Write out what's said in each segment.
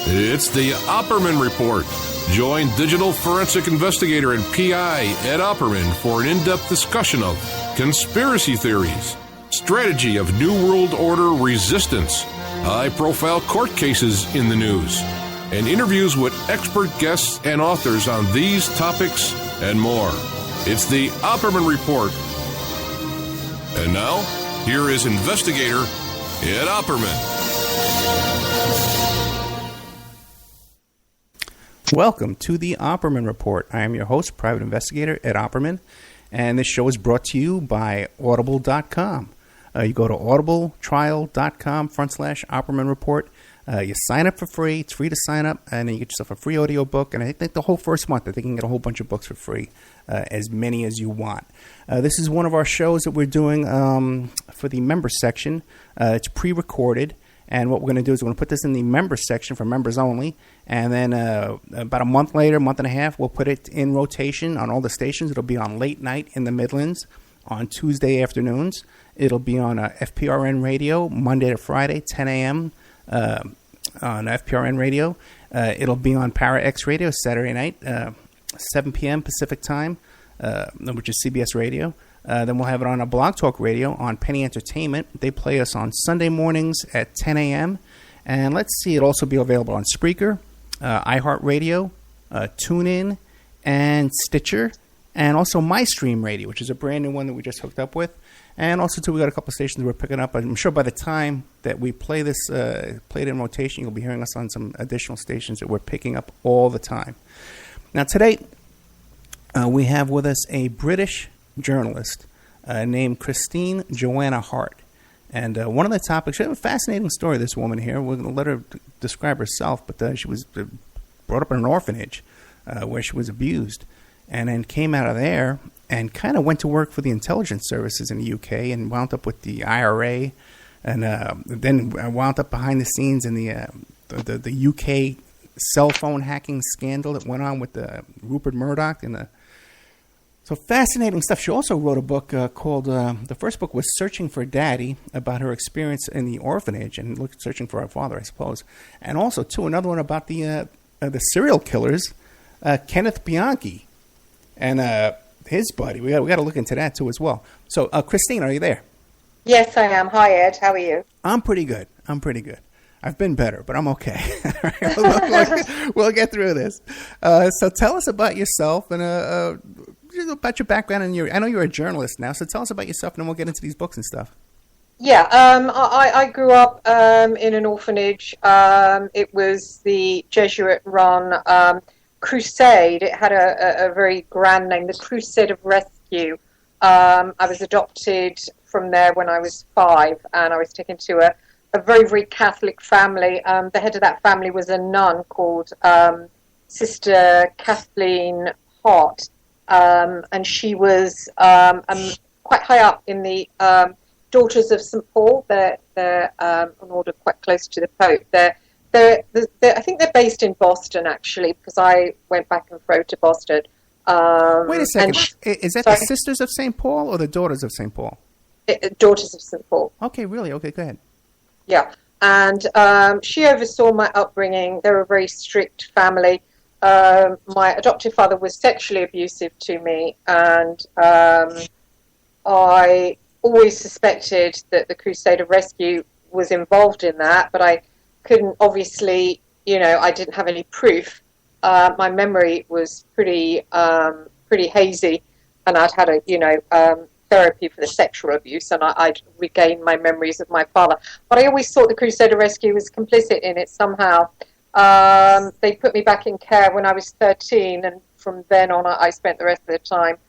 It's the Opperman Report. Join digital forensic investigator and PI Ed Opperman for an in-depth discussion of conspiracy theories, strategy of New World Order resistance, high-profile court cases in the news, and interviews with expert guests and authors on these topics and more. It's the Opperman Report. And now, here is investigator Ed Opperman. Welcome to the Opperman Report. I am your host, private investigator Ed Opperman, and this show is brought to you by Audible.com. You go to audibletrial.com/Opperman Report. You sign up for free. It's free to sign up, and then you get yourself a free audio book. And I think the whole first month, I think you can get a whole bunch of books for free, as many as you want. This is one of our shows that we're doing for the members section. It's pre-recorded. And what we're going to do is we're going to put this in the members section for members only. And then about a month later, month and a half, we'll put it in rotation on all the stations. It'll be on late night in the Midlands on Tuesday afternoons. It'll be on FPRN radio Monday to Friday, 10 a.m. On FPRN radio. It'll be on Para X radio Saturday night, 7 p.m. Pacific time, which is CBS radio. Then we'll have it on a Blog Talk Radio on Penny Entertainment. They play us on Sunday mornings at 10 a.m. And let's see, it'll also be available on Spreaker, iHeartRadio, TuneIn, and Stitcher, and also MyStream Radio, which is a brand new one that we just hooked up with. And also, too, we got a couple of stations we're picking up. I'm sure by the time that we play this, play it in rotation, you'll be hearing us on some additional stations that we're picking up all the time. Now, today, we have with us a British journalist named Christine Joanna Hart. And one of the topics, she had a fascinating story, this woman here. We're going to let her describe herself, but she was brought up in an orphanage where she was abused, and then came out of there and kind of went to work for the intelligence services in the UK and wound up with the IRA, and then wound up behind the scenes in the UK cell phone hacking scandal that went on with Rupert Murdoch and the. So fascinating stuff. She also wrote a book called, the first book was Searching for Daddy, about her experience in the orphanage and searching for her father, I suppose. And also, too, another one about the serial killers, Kenneth Bianchi and his buddy. We got to look into that, too, as well. So, Christine, are you there? Yes, I am. Hi, Ed. How are you? I'm pretty good. I've been better, but I'm okay. We'll get through this. So tell us about yourself and about your background. And I know you're a journalist now, so tell us about yourself, and then we'll get into these books and stuff. Yeah, I grew up in an orphanage. It was the Jesuit-run Crusade. It had a very grand name, the Crusade of Rescue. I was adopted from there when I was 5, and I was taken to a very, very Catholic family. The head of that family was a nun called Sister Kathleen Hart, and she was quite high up in the Daughters of St. Paul. They're an order quite close to the Pope. I think they're based in Boston, actually, because I went back and fro to Boston. Wait a second. Is that the Sisters of St. Paul or the Daughters of St. Paul? Daughters of St. Paul. Okay, really? Okay, go ahead. Yeah, and she oversaw my upbringing. They were a very strict family. My adoptive father was sexually abusive to me, and I always suspected that the Crusade of Rescue was involved in that, but I couldn't, obviously, I didn't have any proof. My memory was pretty hazy, and I'd had therapy for the sexual abuse, and I'd regained my memories of my father. But I always thought the Crusade of Rescue was complicit in it somehow. They put me back in care when I was 13, and from then on I spent the rest of the time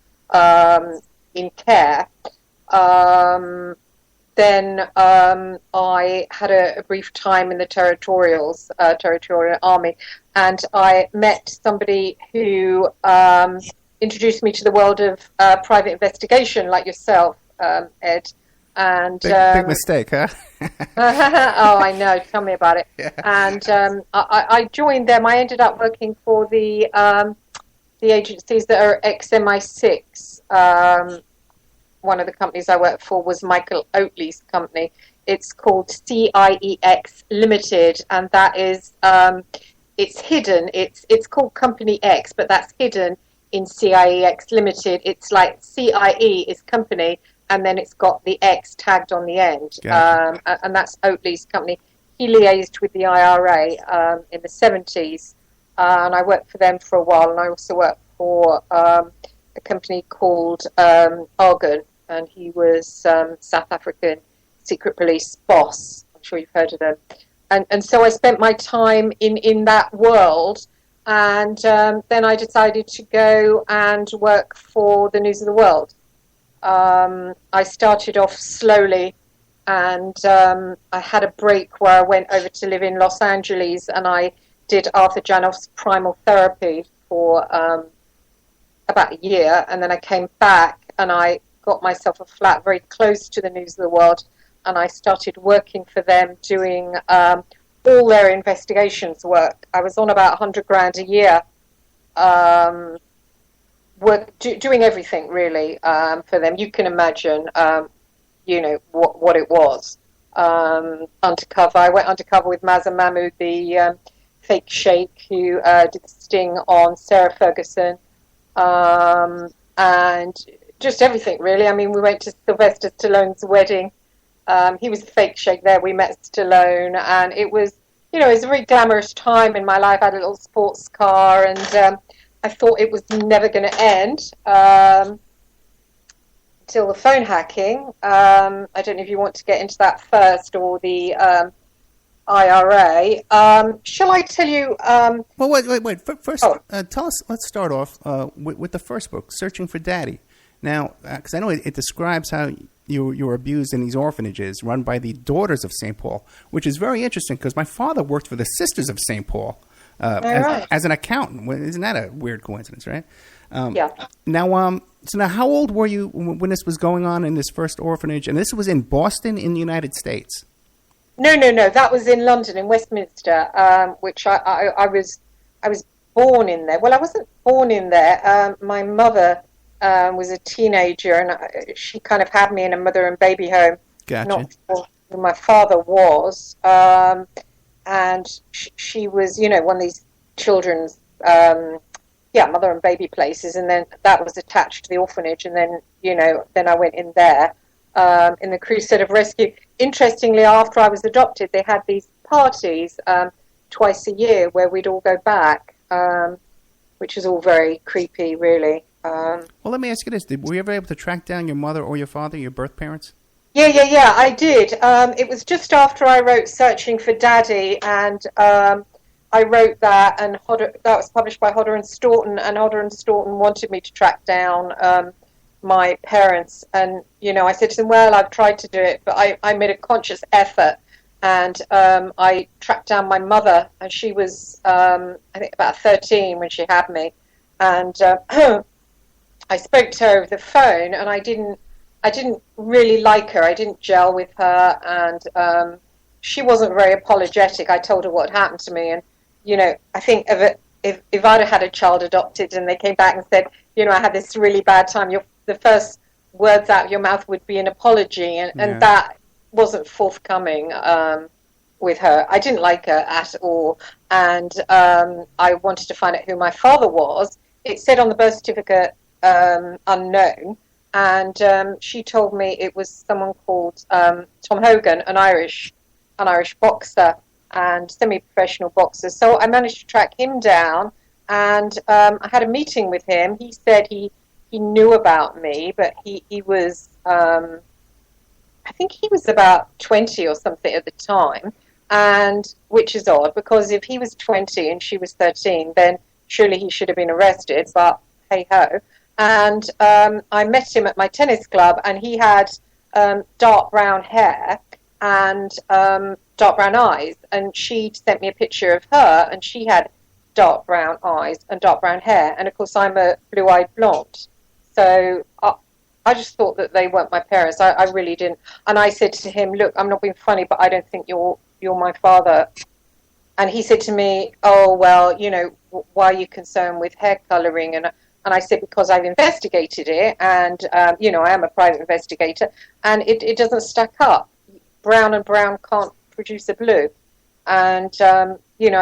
in care. Then I had a brief time in the territorial army, and I met somebody who introduced me to the world of private investigation, like yourself, Ed. And big mistake, huh? Oh, I know. Tell me about it. Yeah. And I joined them. I ended up working for the agencies that are ex-MI6. One of the companies I worked for was Michael Oatley's company. It's called CIEX Limited, and that is it's hidden. It's called Company X, but that's hidden in CIEX Limited. It's like CIE is company, and then it's got the X tagged on the end. Gotcha. And that's Oatley's company. He liaised with the IRA in the 70s, and I worked for them for a while, and I also worked for a company called Argon, and he was South African secret police boss. I'm sure you've heard of them. And so I spent my time in that world, and then I decided to go and work for the News of the World. I started off slowly, and I had a break where I went over to live in Los Angeles, and I did Arthur Janoff's Primal Therapy for about a year, and then I came back and I got myself a flat very close to the News of the World, and I started working for them doing all their investigations work. I was on about $100,000 a year, doing everything really for them. You can imagine, what it was. Undercover. I went undercover with Mazza Mahmood, the fake sheikh who did the sting on Sarah Ferguson, and just everything really. I mean, we went to Sylvester Stallone's wedding. He was the fake sheikh there. We met Stallone, and it was, it was a very glamorous time in my life. I had a little sports car, and I thought it was never going to end until the phone hacking. I don't know if you want to get into that first or the IRA. Shall I tell you? Well, wait. First, tell us. Let's start off with the first book, Searching for Daddy. Now, because I know it describes how you were abused in these orphanages run by the Daughters of St. Paul, which is very interesting because my father worked for the Sisters of St. Paul as an accountant. Isn't that a weird coincidence, right? Yeah. Now, now, how old were you when this was going on in this first orphanage? And this was in Boston, in the United States. No. That was in London, in Westminster, which I was born in there. Well, I wasn't born in there. My mother was a teenager, and she kind of had me in a mother and baby home. Gotcha. Not who my father was, and she was, one of these children's, mother and baby places, and then that was attached to the orphanage, and then, then I went in there in the Crusade of Rescue. Interestingly, after I was adopted, they had these parties twice a year where we'd all go back, which is all very creepy, really. Well, let me ask you this. Were you ever able to track down your mother or your father, your birth parents? Yeah, I did. It was just after I wrote Searching for Daddy, and I wrote that, and that was published by Hodder and Stoughton, and Hodder and Stoughton wanted me to track down my parents. And, I said to them, well, I've tried to do it, but I made a conscious effort, and I tracked down my mother, and she was, I think, about 13 when she had me. And I spoke to her over the phone, and I didn't really like her. I didn't gel with her, and she wasn't very apologetic. I told her what had happened to me, and I think if I'd have had a child adopted and they came back and said, I had this really bad time, the first words out of your mouth would be an apology, and that wasn't forthcoming with her. I didn't like her at all, and I wanted to find out who my father was. It said on the birth certificate, unknown, and she told me it was someone called Tom Hogan, an Irish boxer and semi-professional boxer. So I managed to track him down, and I had a meeting with him. He said he knew about me, but he was, I think he was about 20 or something at the time, and which is odd, because if he was 20 and she was 13, then surely he should have been arrested, but hey-ho. And I met him at my tennis club, and he had dark brown hair and dark brown eyes, and she sent me a picture of her, and she had dark brown eyes and dark brown hair, and of course I'm a blue-eyed blonde. So I just thought that they weren't my parents. I really didn't. And I said to him, look, I'm not being funny, but I don't think you're my father. And he said to me, oh, well, why are you concerned with hair colouring? And I said, because I've investigated it, and, I am a private investigator, and it doesn't stack up. brown and brown can't produce a blue. And, I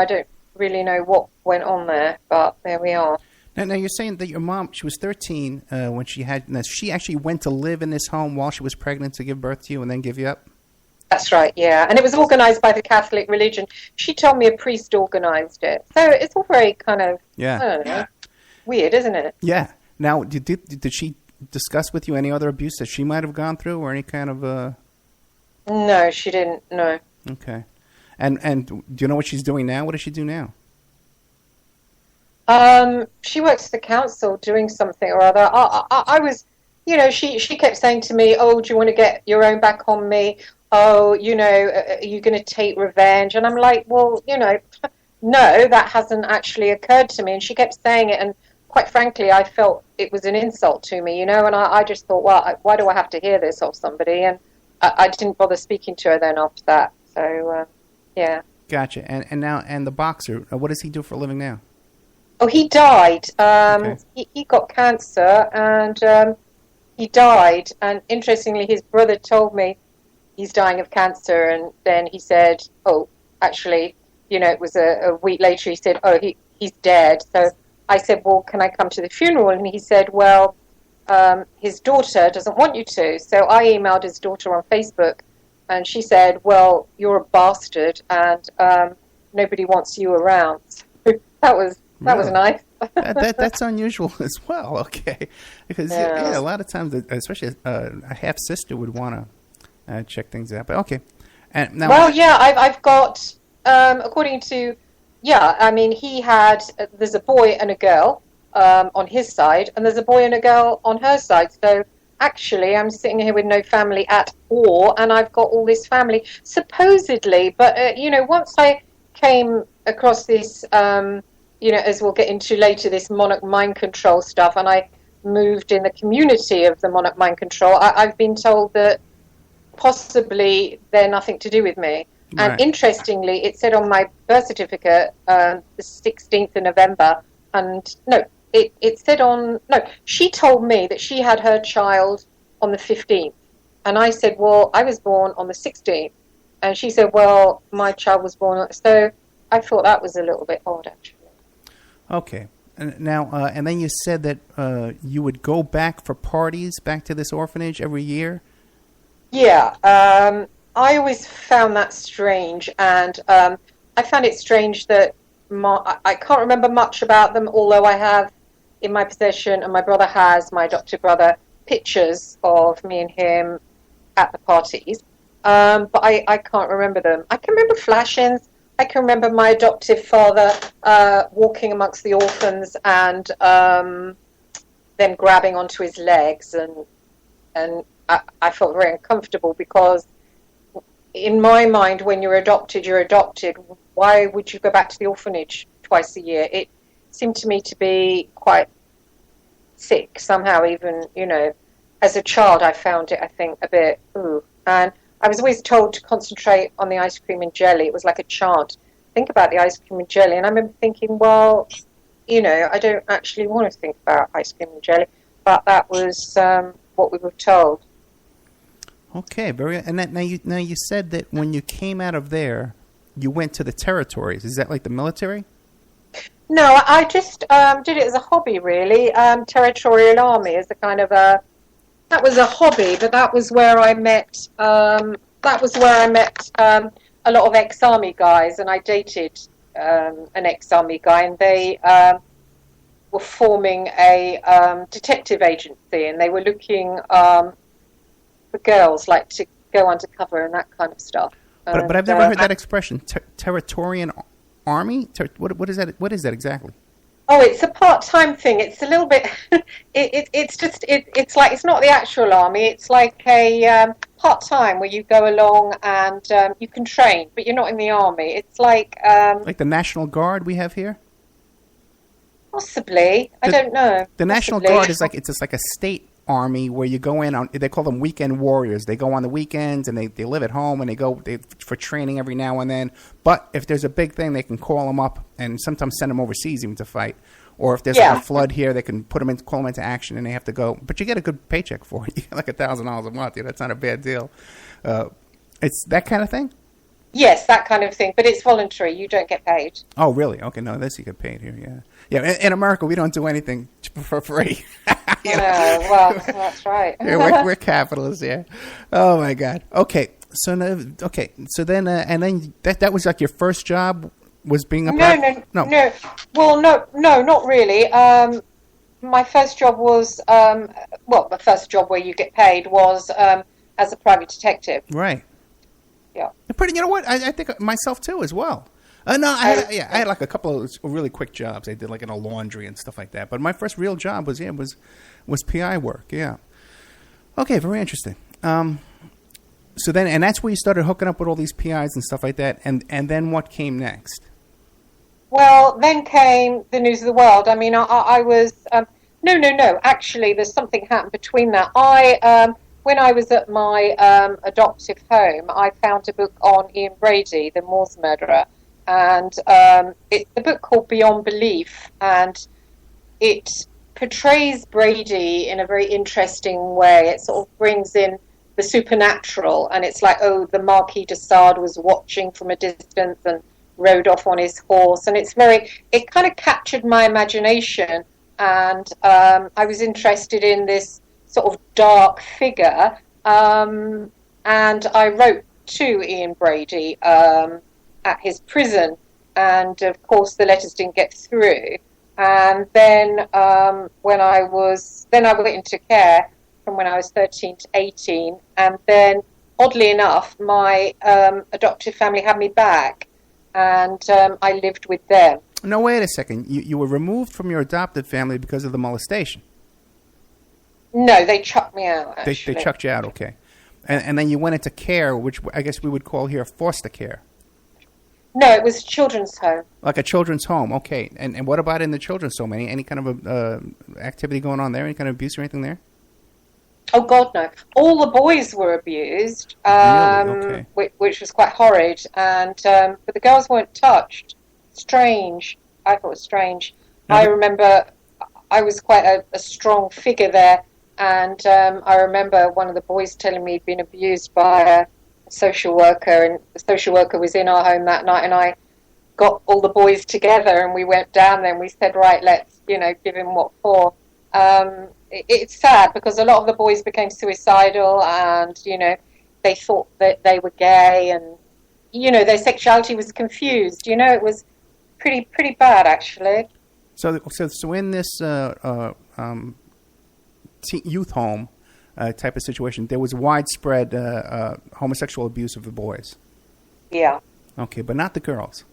don't really know what went on there, but there we are. Now you're saying that your mom, she was 13 when she had, now she actually went to live in this home while she was pregnant to give birth to you and then give you up? That's right, yeah. And it was organized by the Catholic religion. She told me a priest organized it. So it's all very kind of, I don't know, weird, isn't it? Yeah. Now, did she discuss with you any other abuse that she might have gone through or any kind of... No, she didn't, no. Okay. And do you know what she's doing now? What does she do now? She works for the council doing something or other. I was, she kept saying to me, oh, do you want to get your own back on me? Oh, are you going to take revenge? And I'm like, well, no, that hasn't actually occurred to me. And she kept saying it. And quite frankly, I felt it was an insult to me, and I just thought, well, why do I have to hear this of somebody? And I didn't bother speaking to her then after that. So, yeah. Gotcha. And the boxer, what does he do for a living now? Oh, he died. Okay. He got cancer, and he died. And interestingly, his brother told me he's dying of cancer, and then he said, oh, actually, it was a week later, he said, oh, he's dead. So I said, well, can I come to the funeral? And he said, well, his daughter doesn't want you to. So I emailed his daughter on Facebook, and she said, well, you're a bastard, and nobody wants you around. So that was nice. That's unusual as well, okay. Because a lot of times, especially a half-sister would want to check things out. But okay. And now, well, yeah, I've got, according to, there's a boy and a girl on his side, and there's a boy and a girl on her side. So actually, I'm sitting here with no family at all, and I've got all this family, supposedly. But, once I came across this, as we'll get into later, this monarch mind control stuff, and I moved in the community of the monarch mind control, I've been told that possibly they're nothing to do with me. Right. And interestingly, it said on my birth certificate, the 16th of November, and she told me that she had her child on the 15th. And I said, well, I was born on the 16th. And she said, well, my child was born on... So I thought that was a little bit odd, actually. Okay. Now, and then you said that you would go back for parties back to this orphanage every year? Yeah. I always found that strange. And I found it strange that I can't remember much about them, although I have in my possession, and my brother has, my adopted brother, pictures of me and him at the parties. But I can't remember them. I can remember flash-ins. I can remember my adoptive father walking amongst the orphans and them grabbing onto his legs, and I felt very uncomfortable because in my mind, when you're adopted, you're adopted. Why would you go back to the orphanage twice a year? It seemed to me to be quite sick somehow, even, as a child I found it, I think, a bit, ooh. And I was always told to concentrate on the ice cream and jelly. It was like a chant. Think about the ice cream and jelly. And I remember thinking, well, I don't actually want to think about ice cream and jelly. But that was what we were told. Okay, very. And now you said that when you came out of there, you went to the territories. Is that like the military? No, I just did it as a hobby, really. Territorial Army is a kind of a... That was a hobby, but that was where I met... a lot of ex-army guys, and I dated an ex-army guy, and they were forming a detective agency, and they were looking for girls, like to go undercover and that kind of stuff. But I've never heard that expression, Territorial Army? What is that? What is that exactly? Oh, it's a part-time thing. It's a little bit. It's like, it's not the actual army. It's like a part-time where you go along and you can train, but you're not in the army. It's like the National Guard we have here. Possibly, I don't know. The National Guard is like it's like a state army where you go in on. They call them weekend warriors. They go on the weekends and they live at home and they go for training every now and then. But if there's a big thing, they can call them up and sometimes send them overseas even to fight. Or if there's like a flood here, they can call them into action and they have to go. But you get a good paycheck for it. You get like $1,000 a month. That's not a bad deal. It's that kind of thing? Yes, that kind of thing, but it's voluntary. You don't get paid. Oh, really? Okay, no, this you get paid here, yeah. Yeah, in America, we don't do anything for free. Well, that's right. we're capitalists, yeah. Oh, my God. Okay, so then, and then that was like your first job was being a No. Well, no, not really. My first job was, the first job where you get paid was as a private detective. Right. Yeah. Pretty. You know what? I think myself too as well. No, I had like a couple of really quick jobs. I did like in a laundry and stuff like that. But my first real job was PI work. Yeah. Okay, very interesting. So then, and that's where you started hooking up with all these PIs and stuff like that. And then what came next? Well, then came the News of the World. I mean, I was no. Actually, there's something happened between that. When I was at my adoptive home, I found a book on Ian Brady, the Moors murderer, and it's a book called Beyond Belief, and it portrays Brady in a very interesting way. It sort of brings in the supernatural, and it's like, the Marquis de Sade was watching from a distance and rode off on his horse, and it kind of captured my imagination, and I was interested in this sort of dark figure, and I wrote to Ian Brady at his prison, and of course the letters didn't get through. And then when I went into care from when I was 13 to 18, and then oddly enough, my adoptive family had me back, and I lived with them. No, wait a second. You were removed from your adopted family because of the molestation. No, they chucked me out, actually. They chucked you out, okay. And then you went into care, which I guess we would call here foster care. No, it was a children's home. Like a children's home, okay. And what about in the children's home? Any kind of activity going on there? Any kind of abuse or anything there? Oh, God, no. All the boys were abused, Really? Okay. which was quite horrid. And but the girls weren't touched. Strange. I thought it was strange. I remember I was quite a strong figure there. And I remember one of the boys telling me he'd been abused by a social worker, and the social worker was in our home that night, and I got all the boys together and we went down there and we said, right, let's, give him what for. It's sad because a lot of the boys became suicidal, and, they thought that they were gay, and, their sexuality was confused. It was pretty bad, actually. So in this youth home type of situation, there was widespread homosexual abuse of the boys. Yeah. Okay, but not the girls.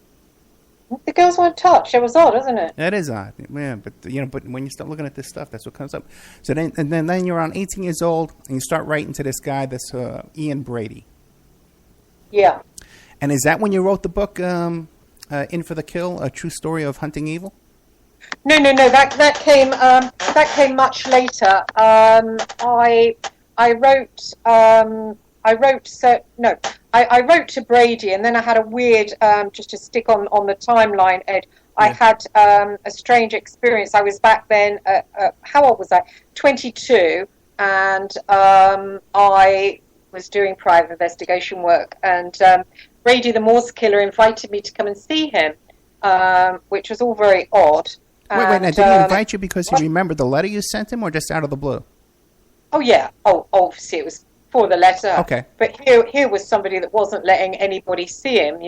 The girls weren't touched. It was odd, isn't it? That is odd. Yeah, but when you start looking at this stuff, that's what comes up. So then you're around 18 years old, and you start writing to this guy, this Ian Brady. Yeah. And is that when you wrote the book In for the Kill: A True Story of Hunting Evil? No. That came much later. I wrote to Brady, and then I had a weird, just to stick on the timeline, Ed, I had a strange experience. I was back then, how old was I? 22, and I was doing private investigation work, and Brady the Moors killer invited me to come and see him, which was all very odd. Wait, now, did he invite you because he remembered the letter you sent him, or just out of the blue? Oh, yeah. Oh, obviously it was for the letter. Okay. But here was somebody that wasn't letting anybody see him,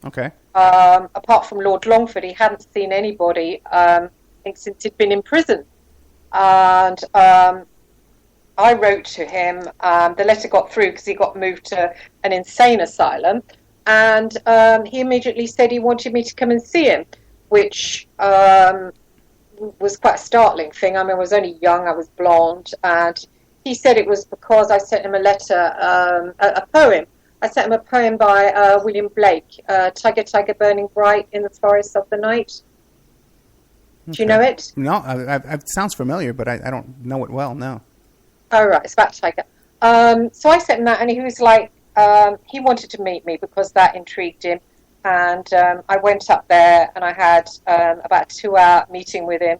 Okay. Apart from Lord Longford, he hadn't seen anybody, I think, since he'd been in prison. And I wrote to him. The letter got through because he got moved to an insane asylum. And he immediately said he wanted me to come and see him, which was quite a startling thing. I mean, I was only young, I was blonde, and he said it was because I sent him a letter, a poem. I sent him a poem by William Blake, Tiger, Tiger, Burning Bright in the Forests of the Night. Okay. Do you know it? No, it sounds familiar, but I don't know it well, no. Oh, right, it's about Tiger. So I sent him that, and he was like, he wanted to meet me because that intrigued him. And I went up there, and I had about a 2-hour meeting with him.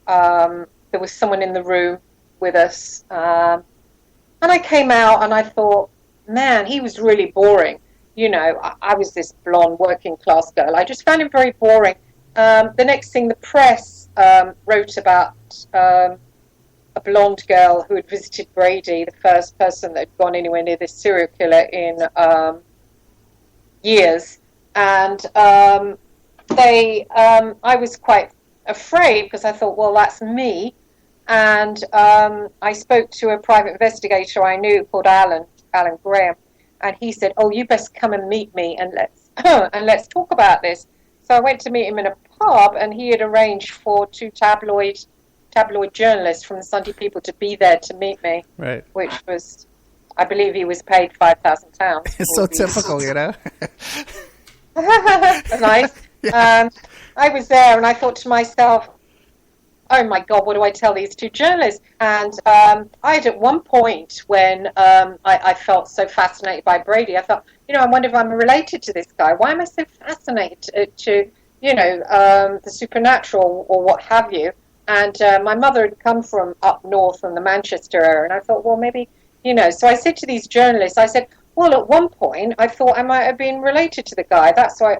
There was someone in the room with us. And I came out, and I thought, man, he was really boring. You know, I was this blonde working class girl. I just found him very boring. The next thing, the press wrote about a blonde girl who had visited Brady, the first person that had gone anywhere near this serial killer in years. And I was quite afraid because I thought, well, that's me. And I spoke to a private investigator I knew called Alan Graham, and he said, "Oh, you best come and meet me, and let's talk about this." So I went to meet him in a pub, and he had arranged for two tabloid journalists from the Sunday People to be there to meet me. Right. Which was, I believe, he was paid £5,000. It's so typical, you know. Nice. Yeah. I was there, and I thought to myself, oh my God, what do I tell these two journalists? And I had at one point when I felt so fascinated by Brady, I thought, I wonder if I'm related to this guy. Why am I so fascinated to the supernatural or what have you? And my mother had come from up north from the Manchester area, and I thought, well, maybe, So I said to these journalists, I said, well, at one point, I thought I might have been related to the guy. That's why,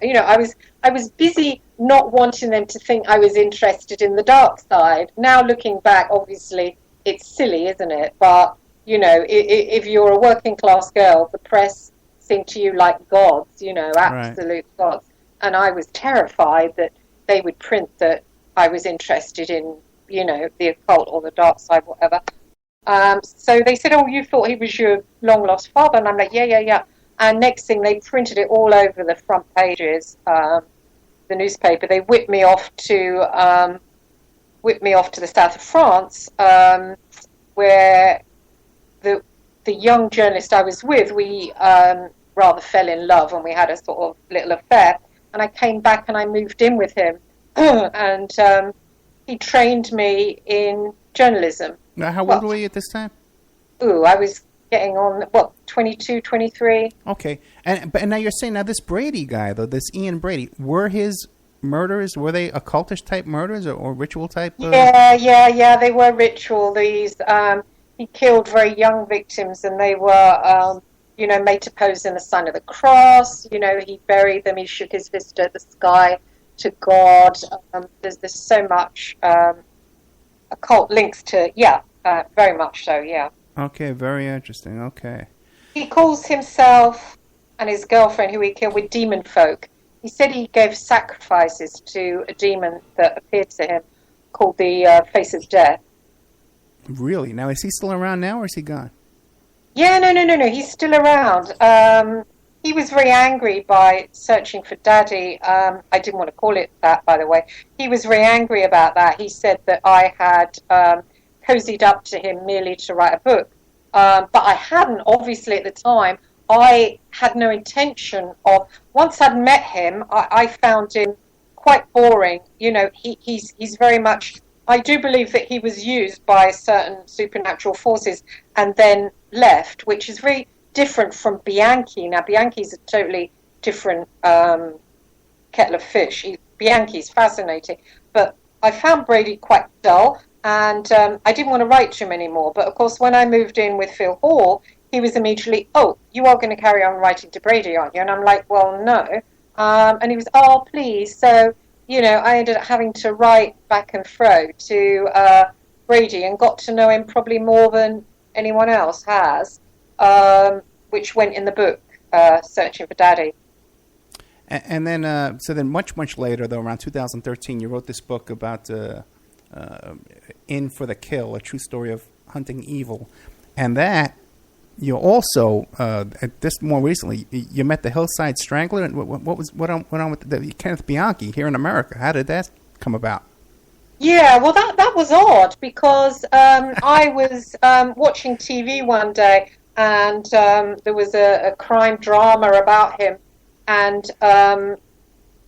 I was busy not wanting them to think I was interested in the dark side. Now, looking back, obviously, it's silly, isn't it? But, if you're a working class girl, the press seem to you like gods, absolute gods. And I was terrified that they would print that I was interested in, the occult or the dark side, whatever. So they said, oh, you thought he was your long-lost father? And I'm like, yeah. And next thing, they printed it all over the front pages, the newspaper. They whipped me off to the south of France, where the young journalist I was with, we rather fell in love, and we had a sort of little affair. And I came back and I moved in with him, and he trained me in journalism. Now, how old were you at this time? I was getting on, 22, 23. Okay. But now you're saying, this Brady guy, though, this Ian Brady, were his murders, were they occultish type murders or ritual type? Yeah, they were ritual. These, he killed very young victims, and they were, made to pose in the sign of the cross. He buried them, he shook his fist at the sky to God. There's so much occult links to, very much so, yeah. Okay, very interesting, okay. He calls himself and his girlfriend, who he killed, with demon folk. He said he gave sacrifices to a demon that appeared to him called the Face of Death. Really? Now, is he still around now, or is he gone? Yeah, no, he's still around. He was very angry by searching for Daddy. I didn't want to call it that, by the way. He was very angry about that. He said that I had cozied up to him merely to write a book. But I hadn't, obviously, at the time. I had no intention of... Once I'd met him, I found him quite boring. He's very much... I do believe that he was used by certain supernatural forces and then left, which is very different from Bianchi. Now, Bianchi's a totally different kettle of fish. Bianchi's fascinating. But I found Brady quite dull, and I didn't want to write to him anymore. But, of course, when I moved in with Phil Hall, he was immediately, oh, you are going to carry on writing to Brady, aren't you? And I'm like, well, no. And he was, oh, please. So, I ended up having to write back and fro to Brady and got to know him probably more than anyone else has, which went in the book, Searching for Daddy. And then, so then much, much later, though, around 2013, you wrote this book about In for the Kill, a true story of hunting evil. And that, you also, this more recently, you met the Hillside Strangler. And what went on with Kenneth Bianchi here in America? How did that come about? Yeah, well, that was odd because I was watching TV one day, and there was a crime drama about him, and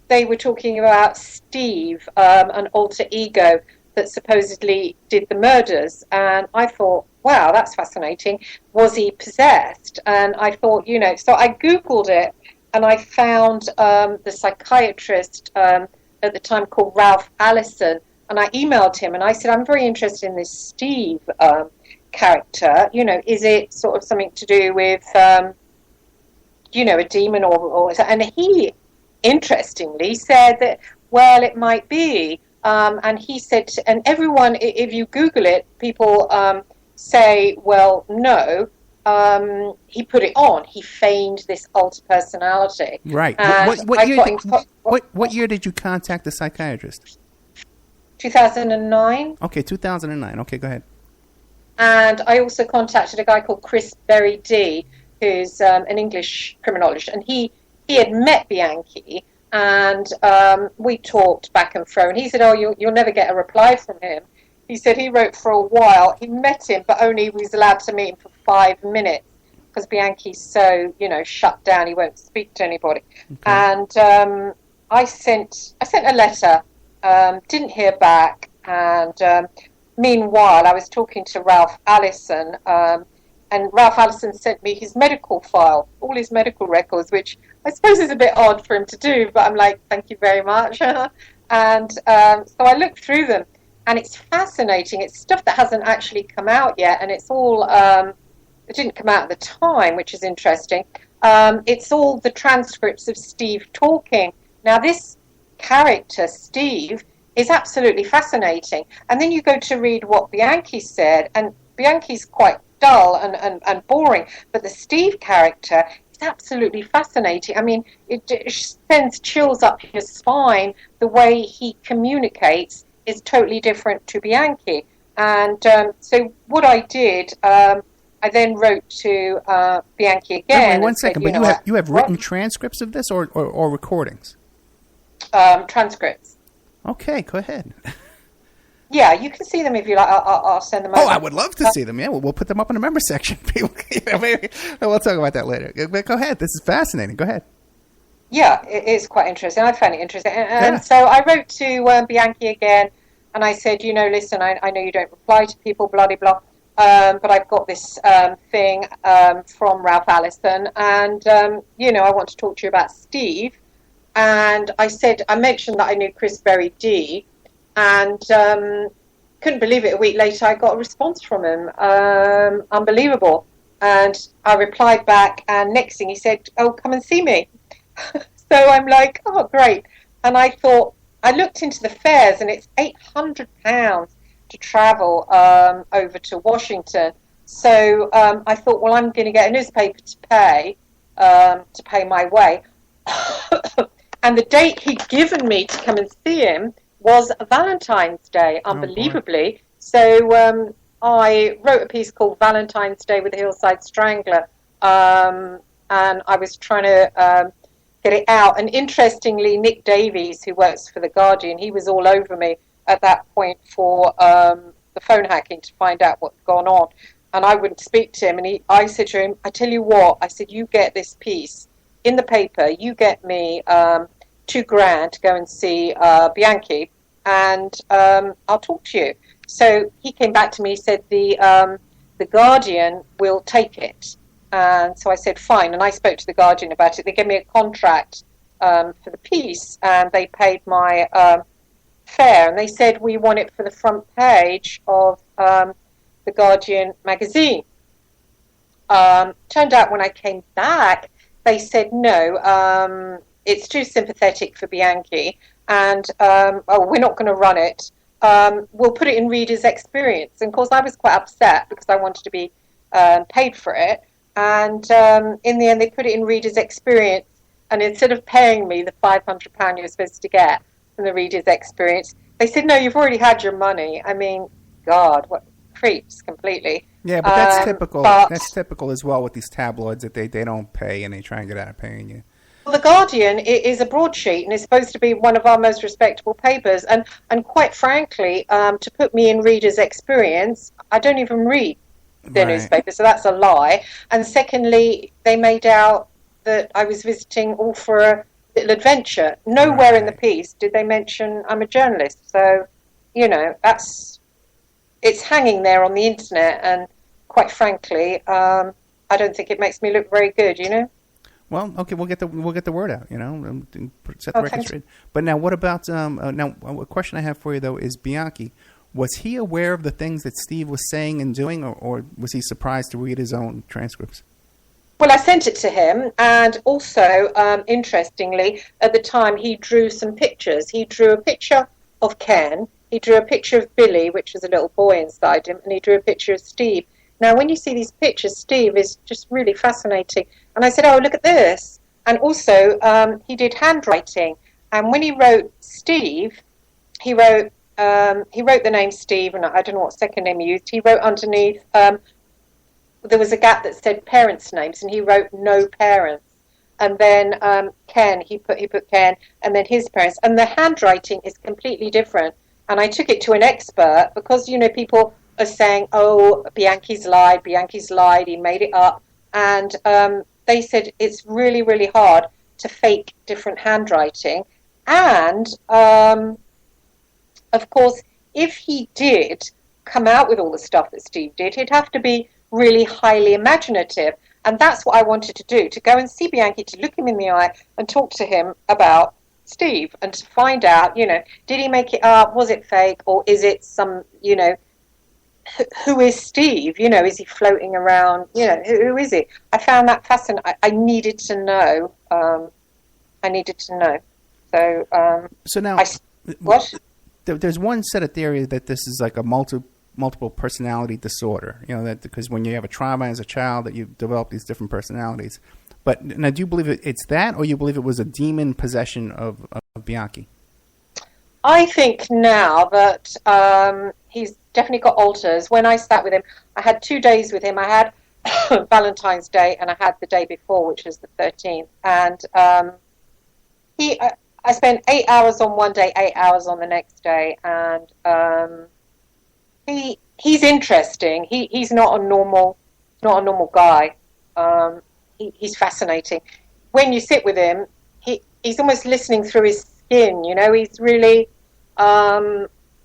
they were talking about Steve, an alter ego that supposedly did the murders, and I thought, wow, that's fascinating. Was he possessed? And I thought, so I Googled it, and I found the psychiatrist at the time called Ralph Allison, and I emailed him, and I said, I'm very interested in this Steve character. Is it sort of something to do with a demon and he interestingly said that, well, it might be. And he said, and everyone, if you Google it, people say, well, no, he put it on. He feigned this alter personality. Right. What year did you contact the psychiatrist? 2009. Okay, 2009. Okay, go ahead. And I also contacted a guy called Chris Berry D, who's an English criminologist, and he had met Bianchi, and we talked back and forth, and he said, oh, you'll never get a reply from him. He said he wrote for a while. He met him, but only was allowed to meet him for 5 minutes, because Bianchi's so, shut down, he won't speak to anybody. Okay. And I sent a letter, didn't hear back, and meanwhile, I was talking to Ralph Allison, and Ralph Allison sent me his medical file, all his medical records, which I suppose is a bit odd for him to do, but I'm like, thank you very much. And so I looked through them, and it's fascinating. It's stuff that hasn't actually come out yet, and it's all, it didn't come out at the time, which is interesting. It's all the transcripts of Steve talking. Now, this character, Steve, is absolutely fascinating. And then you go to read what Bianchi said, and Bianchi's quite dull and boring, but the Steve character is absolutely fascinating. I mean, it sends chills up your spine. The way he communicates is totally different to Bianchi. And so what I did, I then wrote to Bianchi again. Wait, one second, but you have written transcripts of this or recordings? Transcripts. Okay, go ahead. Yeah, you can see them if you like. I'll send them over. Oh, I would love to see them. Yeah, we'll put them up in the member section. Maybe we'll talk about that later. But go ahead. This is fascinating. Go ahead. Yeah, it is quite interesting. I found it interesting. And so I wrote to Bianchi again, and I said, listen, I know you don't reply to people, blah, blah, blah, but I've got this thing from Ralph Allison, and, I want to talk to you about Steve. And I mentioned that I knew Chris Berry D, and couldn't believe it. A week later, I got a response from him. Unbelievable. And I replied back, and next thing he said, oh, come and see me. So I'm like, oh, great. And I thought, I looked into the fares, and it's £800 to travel over to Washington. So I thought, well, I'm going to get a newspaper to pay my way. And the date he'd given me to come and see him was Valentine's Day, unbelievably. So I wrote a piece called Valentine's Day with the Hillside Strangler, and I was trying to get it out. And interestingly, Nick Davies, who works for The Guardian, he was all over me at that point for the phone hacking to find out what's gone on. And I wouldn't speak to him. And I said to him, I tell you what, I said, you get this piece in the paper, you get me $2,000 to go and see Bianchi, and I'll talk to you. So he came back to me, he said, the Guardian will take it. And so I said, fine. And I spoke to the Guardian about it. They gave me a contract for the piece, and they paid my fare. And they said, we want it for the front page of the Guardian magazine. Turned out when I came back, they said, no, it's too sympathetic for Bianchi, and we're not going to run it. We'll put it in Reader's Experience. And of course, I was quite upset because I wanted to be paid for it. And in the end, they put it in Reader's Experience. And instead of paying me the £500 you're supposed to get from the Reader's Experience, they said, no, you've already had your money. I mean, God, what creeps completely. Yeah, but that's typical. That's typical as well with these tabloids that they don't pay and they try and get out of paying you. Well, The Guardian is a broadsheet and is supposed to be one of our most respectable papers. And quite frankly, to put me in Reader's Experience, I don't even read their newspaper, so that's a lie. And secondly, they made out that I was visiting all for a little adventure. Nowhere in the piece did they mention I'm a journalist. So, it's hanging there on the internet, and quite frankly, I don't think it makes me look very good, Well, okay, we'll get the word out, set the record straight. But now, what about now? A question I have for you though is Bianchi. Was he aware of the things that Steve was saying and doing, or was he surprised to read his own transcripts? Well, I sent it to him, and also, interestingly, at the time he drew some pictures. He drew a picture of Ken, he drew a picture of Billy, which was a little boy inside him, and he drew a picture of Steve. Now, when you see these pictures, Steve is just really fascinating. And I said, oh, look at this. And also, he did handwriting. And when he wrote Steve, he wrote the name Steve, and I don't know what second name he used. He wrote underneath, there was a gap that said parents' names, and he wrote no parents. And then Ken, he put Ken, and then his parents. And the handwriting is completely different. And I took it to an expert because, people are saying, oh, Bianchi's lied, he made it up. And they said it's really, really hard to fake different handwriting. And, of course, if he did come out with all the stuff that Steve did, he'd have to be really highly imaginative. And that's what I wanted to do, to go and see Bianchi, to look him in the eye and talk to him about Steve and to find out, did he make it up? Was it fake? Or is it some, who is Steve? Is he floating around? Who is it? I found that fascinating. I needed to know. So now, what? There's one set of theory that this is like a multiple personality disorder. That because when you have a trauma as a child, that you develop these different personalities. But now, do you believe it's that, or you believe it was a demon possession of Bianchi? I think now that he's definitely got alters. When I sat with him, I had 2 days with him. I had Valentine's Day, and I had the day before, which was the 13th. And I spent 8 hours on one day, 8 hours on the next day, and he's interesting. He's not a normal guy. He's fascinating. When you sit with him, he's almost listening through his skin.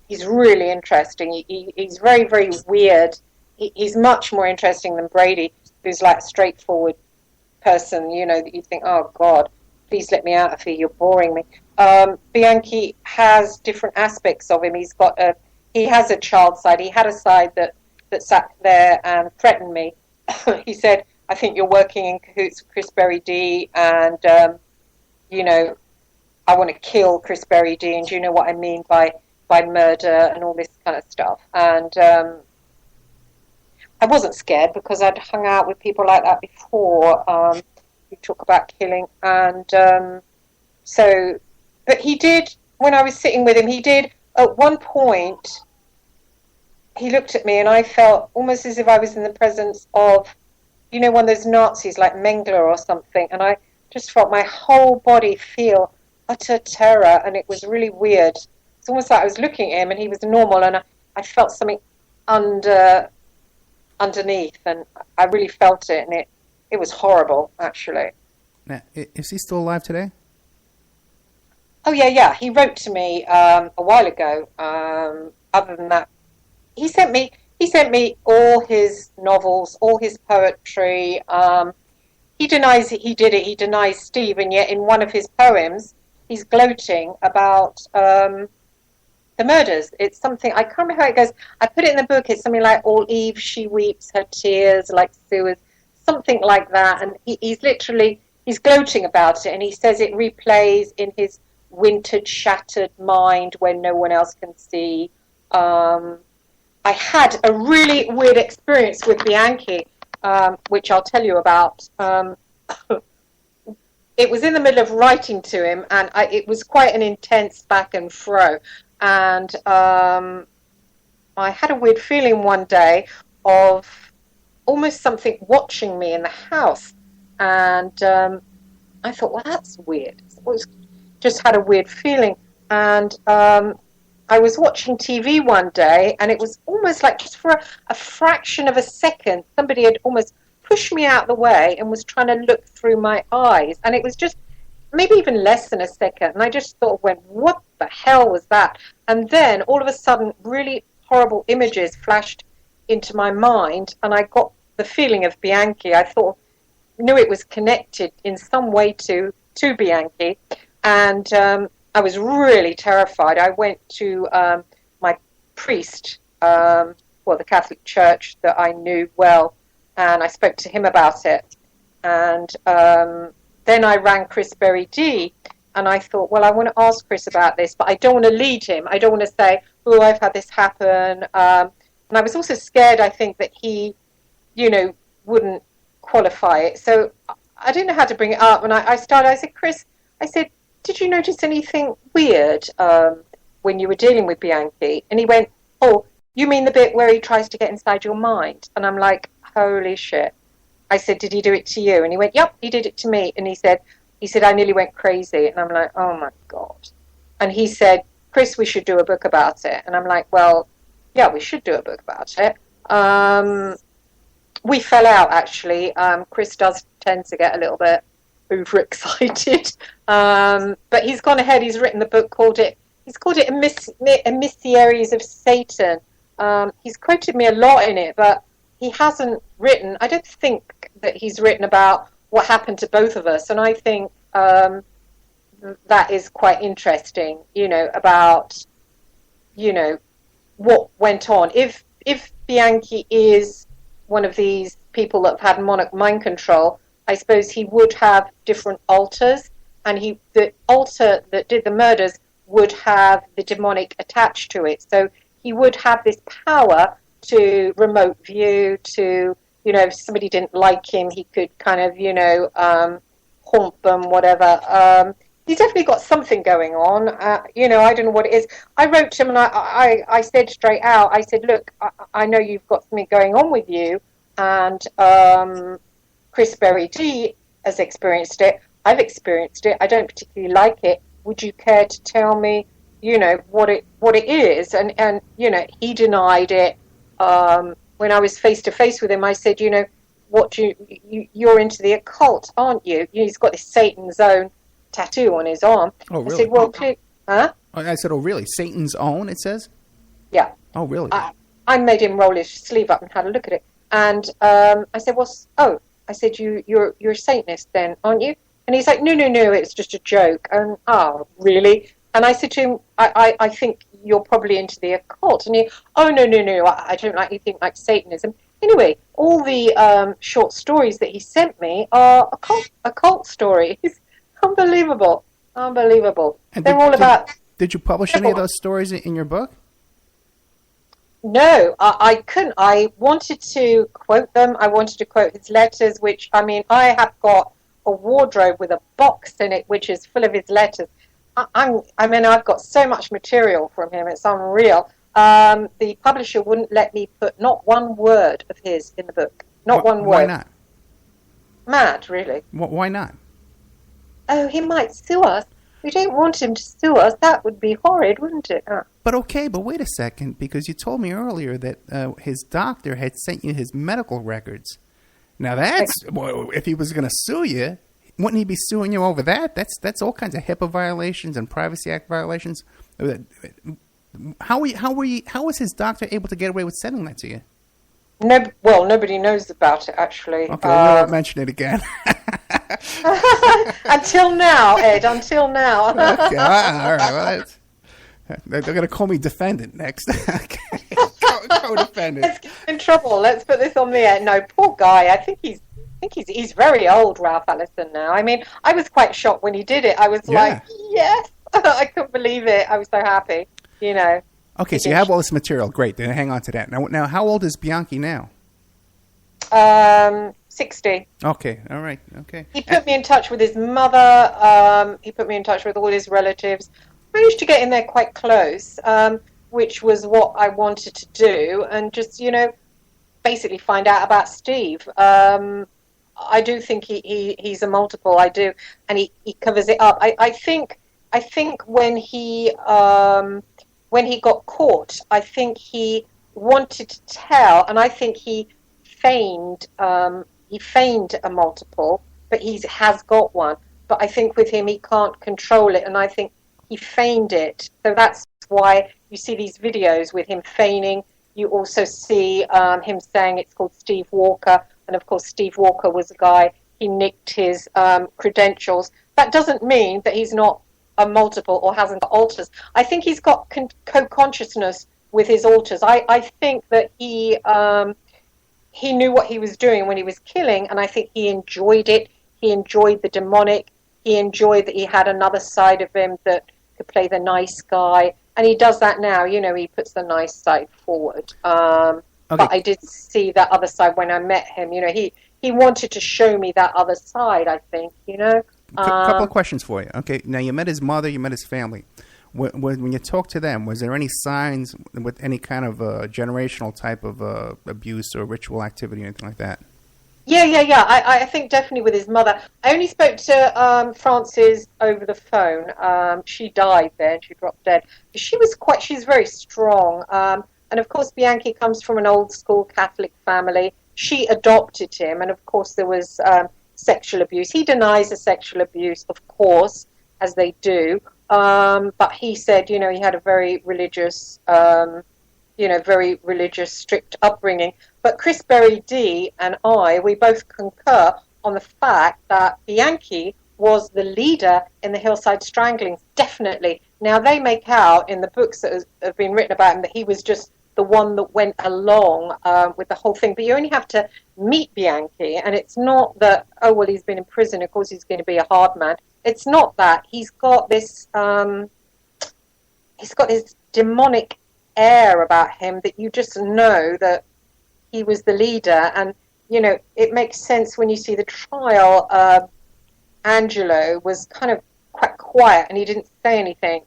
He's really interesting. He's very, very weird. He's much more interesting than Brady, who's like a straightforward person. That you think, oh God, please let me out of here. You're boring me. Bianchi has different aspects of him. He has a child side. He had a side that sat there and threatened me. He said, I think you're working in cahoots with Chris Berry D, and, I want to kill Chris Berry D, and do you know what I mean by murder and all this kind of stuff. And I wasn't scared because I'd hung out with people like that before. You talk about killing. And but he did, when I was sitting with him, he did, at one point, he looked at me and I felt almost as if I was in the presence of, one of those Nazis like Mengele or something. And I just felt my whole body feel utter terror, and it was really weird. It's almost like I was looking at him and he was normal, and I felt something underneath, and I really felt it, and it was horrible, actually. Now, is he still alive today? Oh, yeah. He wrote to me a while ago. Other than that, he sent me all his novels, all his poetry. He denies he did it. He denies Steve, and yet in one of his poems, he's gloating about the murders. It's something, I can't remember how it goes. I put it in the book. It's something like, all eve she weeps her tears like sewers, something like that. And he's gloating about it, and he says it replays in his wintered, shattered mind when no one else can see. I had a really weird experience with Bianchi, which I'll tell you about. It was in the middle of writing to him, and it was quite an intense back and fro. And I had a weird feeling one day of almost something watching me in the house. And I thought, well, that's weird. Just had a weird feeling. And I was watching TV one day, and it was almost like, just for a fraction of a second, somebody had almost pushed me out of the way and was trying to look through my eyes. And it was just maybe even less than a second. And I just went, what the hell was that? And then all of a sudden, really horrible images flashed into my mind, and I got the feeling of Bianchi. I knew it was connected in some way to Bianchi. And I was really terrified. I went to my priest, the Catholic Church that I knew well, and I spoke to him about it. And then I rang Chris Berry D, and I thought, well, I want to ask Chris about this, but I don't want to lead him. I don't want to say, oh, I've had this happen. And I was also scared, I think, that he, wouldn't qualify it. So I didn't know how to bring it up. And I said, Chris, did you notice anything weird when you were dealing with Bianchi? And he went, oh, you mean the bit where he tries to get inside your mind? And I'm like, holy shit. I said, did he do it to you? And he went, yep, he did it to me. And he said, I nearly went crazy. And I'm like, oh my God. And he said, Chris, we should do a book about it. And I'm like, well, yeah, we should do a book about it. We fell out, actually. Chris does tend to get a little bit overexcited. But he's gone ahead. He's written the book, he's called it Emissaries of Satan. He's quoted me a lot in it, but he hasn't written, I don't think that he's written about what happened to both of us. And I think that is quite interesting, about, what went on. If Bianchi is one of these people that have had monarch mind control, I suppose he would have different alters, and the alter that did the murders would have the demonic attached to it. So he would have this power to remote view, to, if somebody didn't like him, he could kind of, haunt them, whatever. He's definitely got something going on. I don't know what it is. I wrote to him and I said straight out, I said, look, I know you've got something going on with you, and Chris Berry D has experienced it. I've experienced it. I don't particularly like it. Would you care to tell me, what it is? And he denied it. When I was face to face with him, I said, you're into the occult, aren't you? He's got this Satan's own tattoo on his arm. Oh, really? I said, well, huh? I said, oh, really? Satan's own, it says? Yeah. Oh, really? I made him roll his sleeve up and had a look at it. And I said, I said, you're a Satanist then, aren't you? And he's like, no, it's just a joke. And, oh, really? And I said to him, I think you're probably into the occult. And he, oh, no, I don't like anything like Satanism. Anyway, all the short stories that he sent me are occult stories. Unbelievable. And they're all about... Did you publish any of those stories in your book? No, I couldn't. I wanted to quote them. I wanted to quote his letters, which, I have got a wardrobe with a box in it, which is full of his letters. I've got so much material from him. It's unreal. The publisher wouldn't let me put not one word of his in the book. Not one word. Why not? Mad, really. Why not? Oh, he might sue us. We don't want him to sue us. That would be horrid, wouldn't it? But wait a second, because you told me earlier that his doctor had sent you his medical records. Now if he was going to sue you, wouldn't he be suing you over that? That's all kinds of HIPAA violations and Privacy Act violations. How was his doctor able to get away with sending that to you? No, well, nobody knows about it, actually. Okay, we won't mention it again. Until now, Ed, until now. Okay, all right, well, they're going to call me defendant next. Okay. Co-defendant. Let's get in trouble. Let's put this on the air. No, poor guy. I think he's very old, Ralph Ellison, now. I was quite shocked when he did it. I was like, yes. I couldn't believe it. I was so happy, Okay, so you have all this material. Great. Then hang on to that. Now, how old is Bianchi now? 60. Okay, all right, okay. He put me in touch with his mother. He put me in touch with all his relatives. I managed to get in there quite close, which was what I wanted to do, and just, basically find out about Steve. I do think he's a multiple. I do, and he covers it up. I think when he got caught, I think he wanted to tell, and I think he feigned a multiple, but he has got one. But I think with him, he can't control it, and I think he feigned it. So that's why you see these videos with him feigning. You also see him saying it's called Steve Walker, and of course Steve Walker was a guy, he nicked his credentials. That doesn't mean that he's not a multiple or hasn't got alters. I think he's got co-consciousness with his alters. I think that he he knew what he was doing when he was killing, and I think he enjoyed it. He enjoyed the demonic. He enjoyed that he had another side of him that could play the nice guy, and he does that now. He puts the nice side forward. Okay. But I did see that other side when I met him. He wanted to show me that other side, I think. Couple of questions for you. Okay, now you met his mother, you met his family. When you talked to them, was there any signs with any kind of generational type of abuse or ritual activity or anything like that? Yeah. I think definitely with his mother. I only spoke to Frances over the phone. She died then. She dropped dead. She's very strong. And of course, Bianchi comes from an old school Catholic family. She adopted him. And of course, there was sexual abuse. He denies the sexual abuse, of course, as they do. But he said, he had a very religious, strict upbringing. But Chris Berry-D and we both concur on the fact that Bianchi was the leader in the Hillside Stranglings, definitely. Now, they make out in the books that have been written about him that he was just the one that went along with the whole thing. But you only have to meet Bianchi, and it's not that, he's been in prison, of course he's going to be a hard man. It's not that. He's got this demonic air about him that you just know that he was the leader. And, it makes sense when you see the trial. Angelo was kind of quite quiet and he didn't say anything.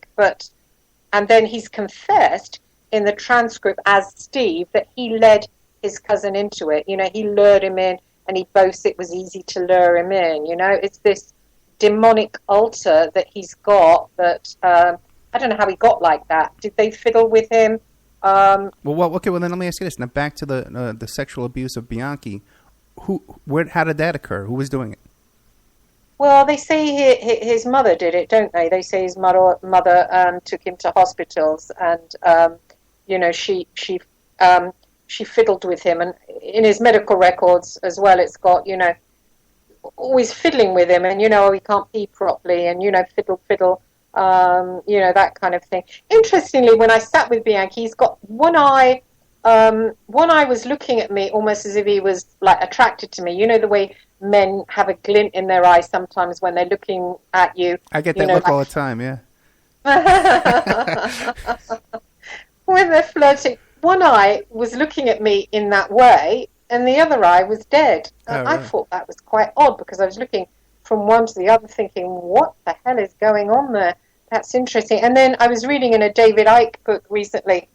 And then he's confessed in the transcript as Steve that he led his cousin into it. He lured him in, and he boasts it was easy to lure him in. It's this demonic altar that he's got that I don't know how he got like that. Did they fiddle with him? Well, then let me ask you this. Now back to the sexual abuse of Bianchi. How did that occur? Who was doing it? Well, they say his mother did it, don't they? They say his mother took him to hospitals, and she fiddled with him, and in his medical records as well, it's got always fiddling with him, and he can't pee properly, and fiddle, that kind of thing. Interestingly, when I sat with Bianchi, he's got one eye. One eye was looking at me almost as if he was like attracted to me. The way men have a glint in their eye sometimes when they're looking at you. I get that look all the time, yeah. When they're flirting, one eye was looking at me in that way, and the other eye was dead. And I thought that was quite odd because I was looking from one to the other thinking, what the hell is going on there? That's interesting. And then I was reading in a David Icke book recently,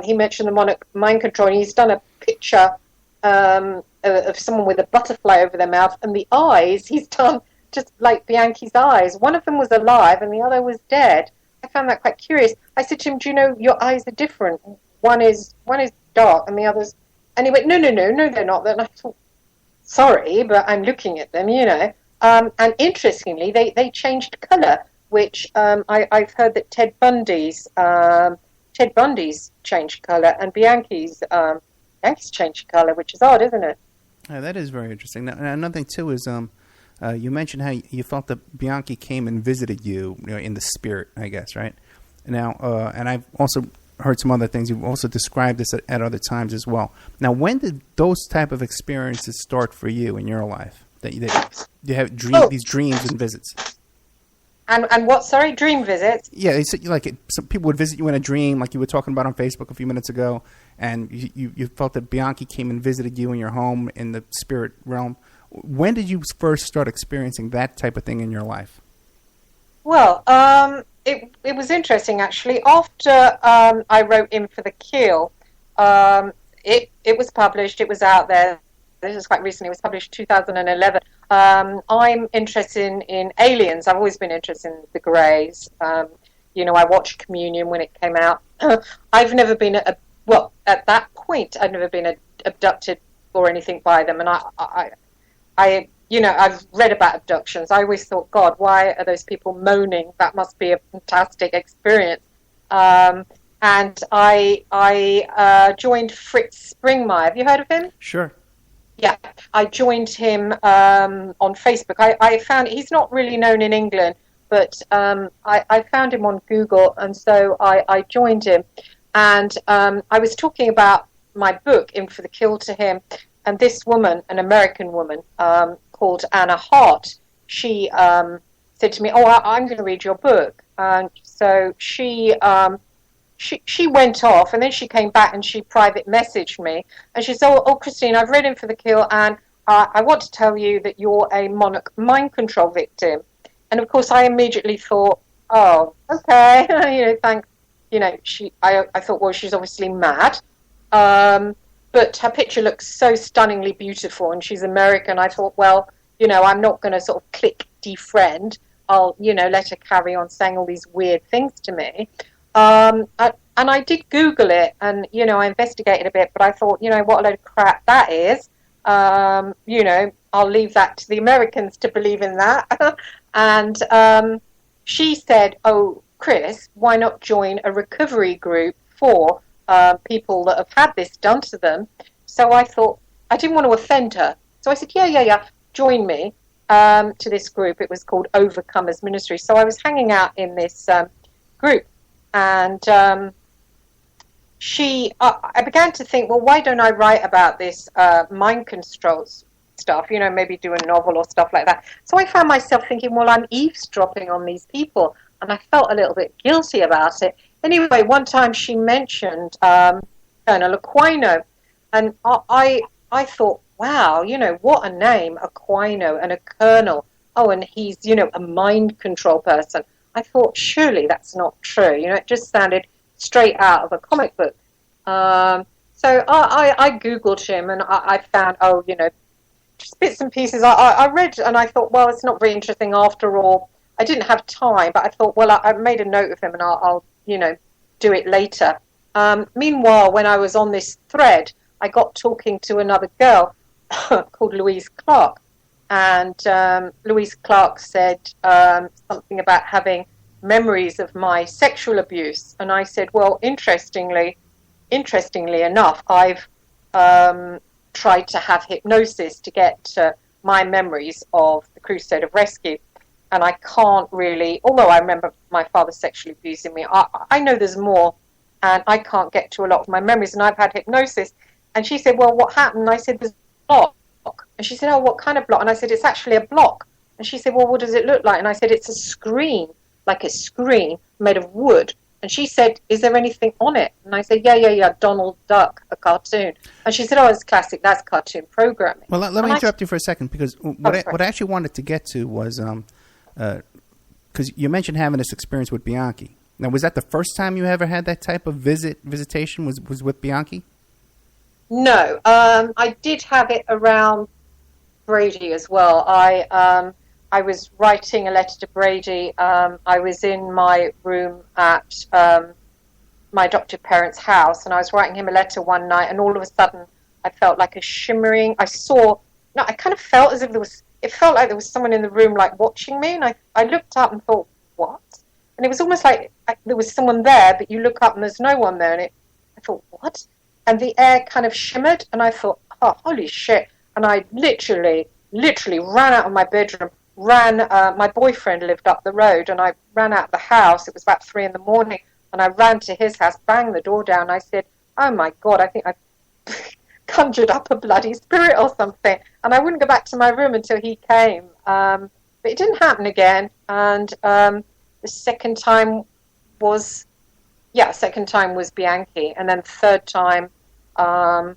he mentioned the monarch mind control, and he's done a picture of someone with a butterfly over their mouth, and the eyes he's done just like Bianchi's eyes. One of them was alive and the other was dead. I found that quite curious. I said to him, do you know your eyes are different? One is dark and the other's... And he went, no, they're not. And I thought, sorry, but I'm looking at them, And interestingly, they changed colour, which I've heard that Ted Bundy's changed colour, and Bianchi's changed colour, which is odd, isn't it? That is very interesting. Now, another thing, too, is you mentioned how you felt that Bianchi came and visited you, in the spirit, I guess, right? Now, and I've also heard some other things. You've also described this at other times as well. Now, when did those type of experiences start for you in your life? That you have these dreams and visits? And what, sorry, dream visits? Yeah, some people would visit you in a dream, like you were talking about on Facebook a few minutes ago, and you felt that Bianchi came and visited you in your home in the spirit realm. When did you first start experiencing that type of thing in your life? Well, it was interesting, actually. After I wrote In for the Kill, it was published, it was out there. This was quite recently. It was published 2011. I'm interested in aliens. I've always been interested in the Greys. I watched Communion when it came out. I've never been at that point, I've never been abducted or anything by them. And I've read about abductions. I always thought, God, why are those people moaning? That must be a fantastic experience. And I joined Fritz Springmeier. Have you heard of him? Sure. Yeah, I joined him on Facebook. I found he's not really known in England, but I found him on Google, and so I joined him. And I was talking about my book, In for the Kill, to him, And this woman, an American woman called Anna Hart, she said to me, "Oh, I'm going to read your book." And so she went off, and then she came back and she private messaged me, and she said, "Oh, Christine, I've read In for the Kill, and I want to tell you that you're a monarch mind control victim." And of course, I immediately thought, "Oh, okay, thanks." I thought, well, she's obviously mad, but her picture looks so stunningly beautiful, and she's American. I thought, well, I'm not going to sort of click defriend. I'll, let her carry on saying all these weird things to me. And I did Google it, and, I investigated a bit, but I thought, what a load of crap that is. I'll leave that to the Americans to believe in that. And she said, "Oh, Chris, why not join a recovery group for people that have had this done to them?" So I thought, I didn't want to offend her. So I said, yeah, join me to this group. It was called Overcomers Ministry. So I was hanging out in this group, and I began to think, well, why don't I write about this mind controls stuff, maybe do a novel or stuff like that. So I found myself thinking, well, I'm eavesdropping on these people, and I felt a little bit guilty about it. Anyway, one time she mentioned Colonel Aquino, and I thought, wow, what a name, Aquino, and a colonel. Oh, and he's, a mind control person. I thought, surely that's not true. It just sounded straight out of a comic book. So I Googled him, and I found, just bits and pieces. I read, and I thought, well, it's not very interesting after all. I didn't have time, but I thought, well, I made a note of him, and I'll do it later. Meanwhile, when I was on this thread, I got talking to another girl called Louise Clark, and Louise Clark said something about having memories of my sexual abuse, and I said, well, interestingly enough, I've tried to have hypnosis to get my memories of the Crusade of Rescue, and I can't really, although I remember my father sexually abusing me, I know there's more, and I can't get to a lot of my memories, and I've had hypnosis. And she said, well, what happened? And I said, there's a block. And she said, oh, what kind of block? And I said, it's actually a block. And she said, well, what does it look like? And I said, it's a screen, like a screen made of wood. And she said, is there anything on it? And I said, yeah, Donald Duck, a cartoon. And she said, oh, it's classic, that's cartoon programming. Well, let me interrupt you for a second, because what I actually wanted to get to was, because you mentioned having this experience with Bianchi. Now, was that the first time you ever had that type of visitation was with Bianchi? No, I did have it around Brady as well. I was writing a letter to Brady. I was in my room at my adoptive parents' house, and I was writing him a letter one night, and all of a sudden I felt like a shimmering. I kind of felt as if it felt like there was someone in the room, like, watching me, and I looked up and thought, what? And it was almost like there was someone there, but you look up and there's no one there, and I thought, what? And the air kind of shimmered, and I thought, oh, holy shit. And I literally ran out of my bedroom, my boyfriend lived up the road, and I ran out of the house. It was about 3 a.m, and I ran to his house, banged the door down. I said, oh my God, I think I conjured up a bloody spirit or something. And I wouldn't go back to my room until he came. But it didn't happen again. And the second time was Bianchi. And then the third time, I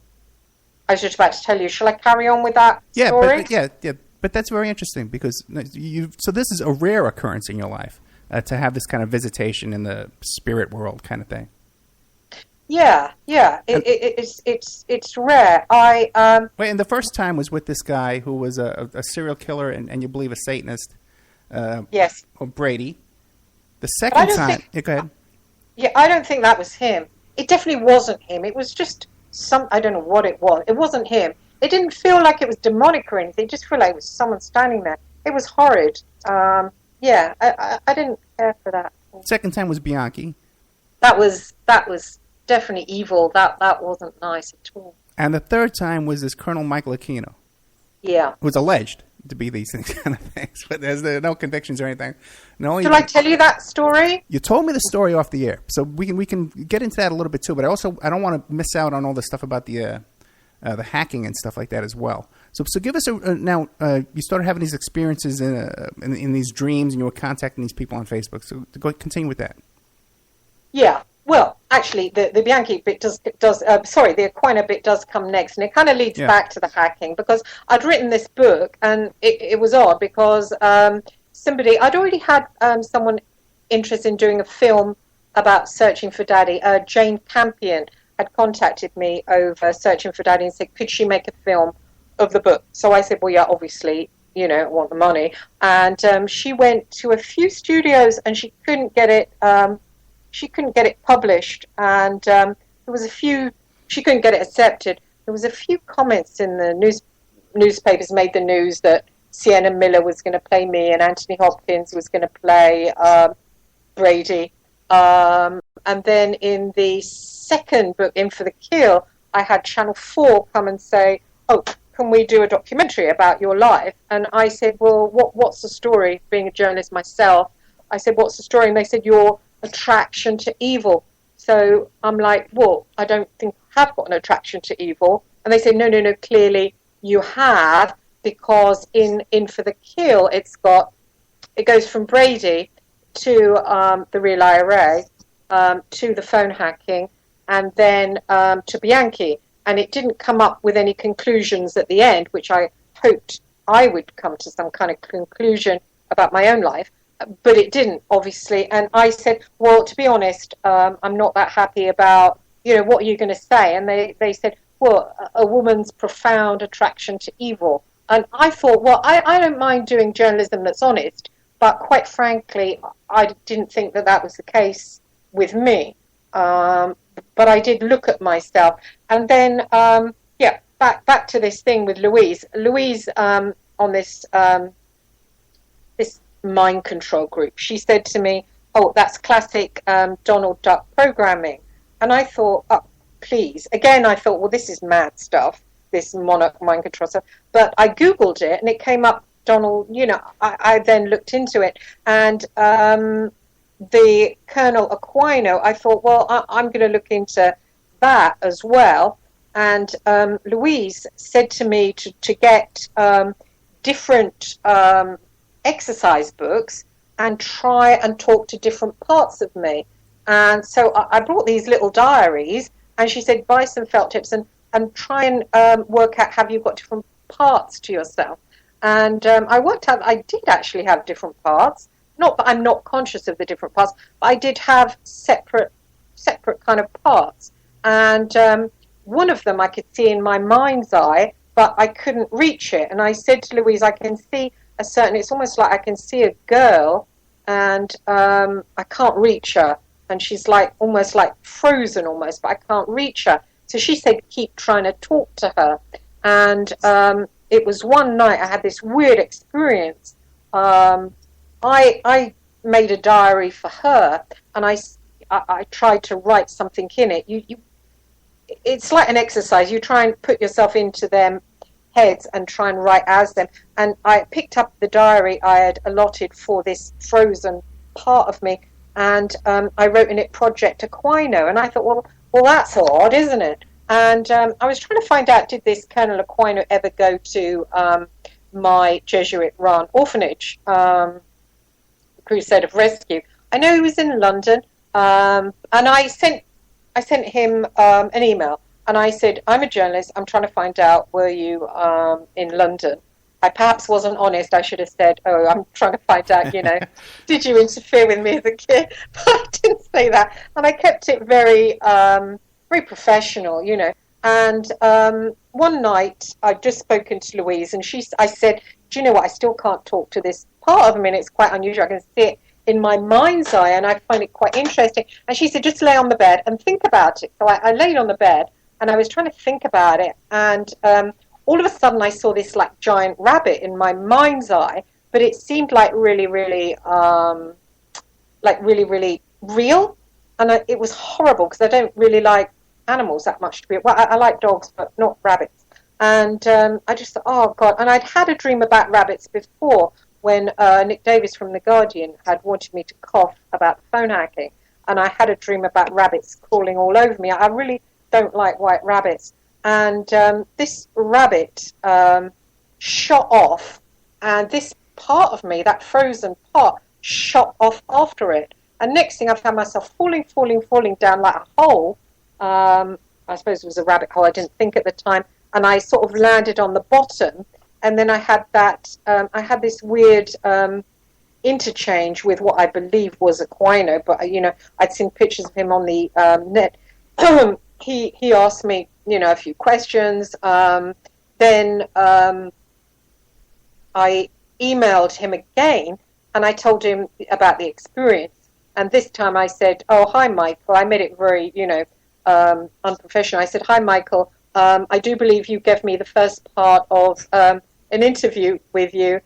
was just about to tell you. Shall I carry on with that story? But that's very interesting, because so this is a rare occurrence in your life, to have this kind of visitation in the spirit world kind of thing. Yeah. It's rare. Wait, and the first time was with this guy who was a serial killer and you believe a Satanist. Yes. Or Brady. The second time, go ahead. Yeah, I don't think that was him. It definitely wasn't him. It was just I don't know what it was. It wasn't him. It didn't feel like it was demonic or anything. It just felt like it was someone standing there. It was horrid. I didn't care for that. Second time was Bianchi. That was definitely evil. That wasn't nice at all. And the third time was this Colonel Michael Aquino. Yeah. Who was alleged to be these kind of things, but there's no convictions or anything. Did I tell you that story? You told me the story off the air, so we can get into that a little bit too. But I don't want to miss out on all the stuff about the the hacking and stuff like that as well. So give us now. You started having these experiences in these dreams, and you were contacting these people on Facebook. So continue with that. Yeah. Well, actually, the Bianchi bit does the Aquino bit does come next, and it kind of leads back to the hacking, because I'd written this book, and it was odd because I'd already had someone interested in doing a film about searching for Daddy. Jane Campion had contacted me over Searching for Daddy and said, could she make a film of the book? So I said, well, yeah, obviously, I want the money. And she went to a few studios, and she couldn't get it. She couldn't get it published, and there was a few. She couldn't get it accepted. There was a few comments in the newspapers made the news that Sienna Miller was going to play me, and Anthony Hopkins was going to play Brady. And then in the second book, In for the Kill, I had Channel 4 come and say, "Oh, can we do a documentary about your life?" And I said, "Well, what's the story?" Being a journalist myself, I said, "What's the story?" And they said, "Your attraction to evil." So I'm like, well, I don't think I have got an attraction to evil. And they say, no, clearly you have, because in For the Kill, it goes from Brady to the real IRA, to the phone hacking, and then to Bianchi. And it didn't come up with any conclusions at the end, which I hoped I would come to some kind of conclusion about my own life. But it didn't, obviously. And I said, well, to be honest, I'm not that happy about, what are you going to say? And they said, well, a woman's profound attraction to evil. And I thought, well, I don't mind doing journalism that's honest, but quite frankly, I didn't think that was the case with me. But I did look at myself. And then, back to this thing with Louise. Louise, on this mind control group, she said to me, oh, that's classic Donald Duck programming. And I thought, oh, please. Again, I thought, well, this is mad stuff, this monarch mind control stuff. But I Googled it, and it came up Donald, I then looked into it. And the Colonel Aquino, I thought, well, I'm going to look into that as well. And Louise said to me to get different exercise books and try and talk to different parts of me. And so I brought these little diaries, and she said, buy some felt tips and try and work out, have you got different parts to yourself? And I worked out I did actually have different parts. Not that I'm not conscious of the different parts, but I did have separate kind of parts. And one of them I could see in my mind's eye, but I couldn't reach it. And I said to Louise, I can see it's almost like I can see a girl, and I can't reach her, and she's like almost like frozen almost, but I can't reach her. So she said, keep trying to talk to her. And it was one night I had this weird experience. I made a diary for her, and I tried to write something in it. It's like an exercise. You try and put yourself into them heads and try and write as them. And I picked up the diary I had allotted for this frozen part of me, and I wrote in it Project Aquino. And I thought, well, that's odd, isn't it? And I was trying to find out, did this Colonel Aquino ever go to my Jesuit-run orphanage, Crusade of Rescue? I know he was in London, and I sent him an email. And I said, I'm a journalist. I'm trying to find out, were you in London? I perhaps wasn't honest. I should have said, oh, I'm trying to find out, did you interfere with me as a kid? But I didn't say that. And I kept it very, very professional, And one night I'd just spoken to Louise, and I said, do you know what? I still can't talk to this part of me, and it's quite unusual. I can see it in my mind's eye, and I find it quite interesting. And she said, just lay on the bed and think about it. So I laid on the bed, and I was trying to think about it, and all of a sudden I saw this like giant rabbit in my mind's eye, but it seemed like really, really, really real, and it was horrible because I don't really like animals that much. I like dogs, but not rabbits. And I just thought, oh God! And I'd had a dream about rabbits before when Nick Davis from The Guardian had wanted me to cough about phone hacking, and I had a dream about rabbits crawling all over me. I really don't like white rabbits. and this rabbit shot off, and this part of me, that frozen part, shot off after it. And next thing, I found myself falling down like a hole. I suppose it was a rabbit hole. I didn't think at the time, and I sort of landed on the bottom. And then I had that. I had this weird interchange with what I believe was Aquino, but I'd seen pictures of him on the net. He asked me, a few questions. Then I emailed him again, and I told him about the experience. And this time I said, "Oh, hi, Michael." I made it very, unprofessional. I said, "Hi, Michael. I do believe you gave me the first part of an interview with you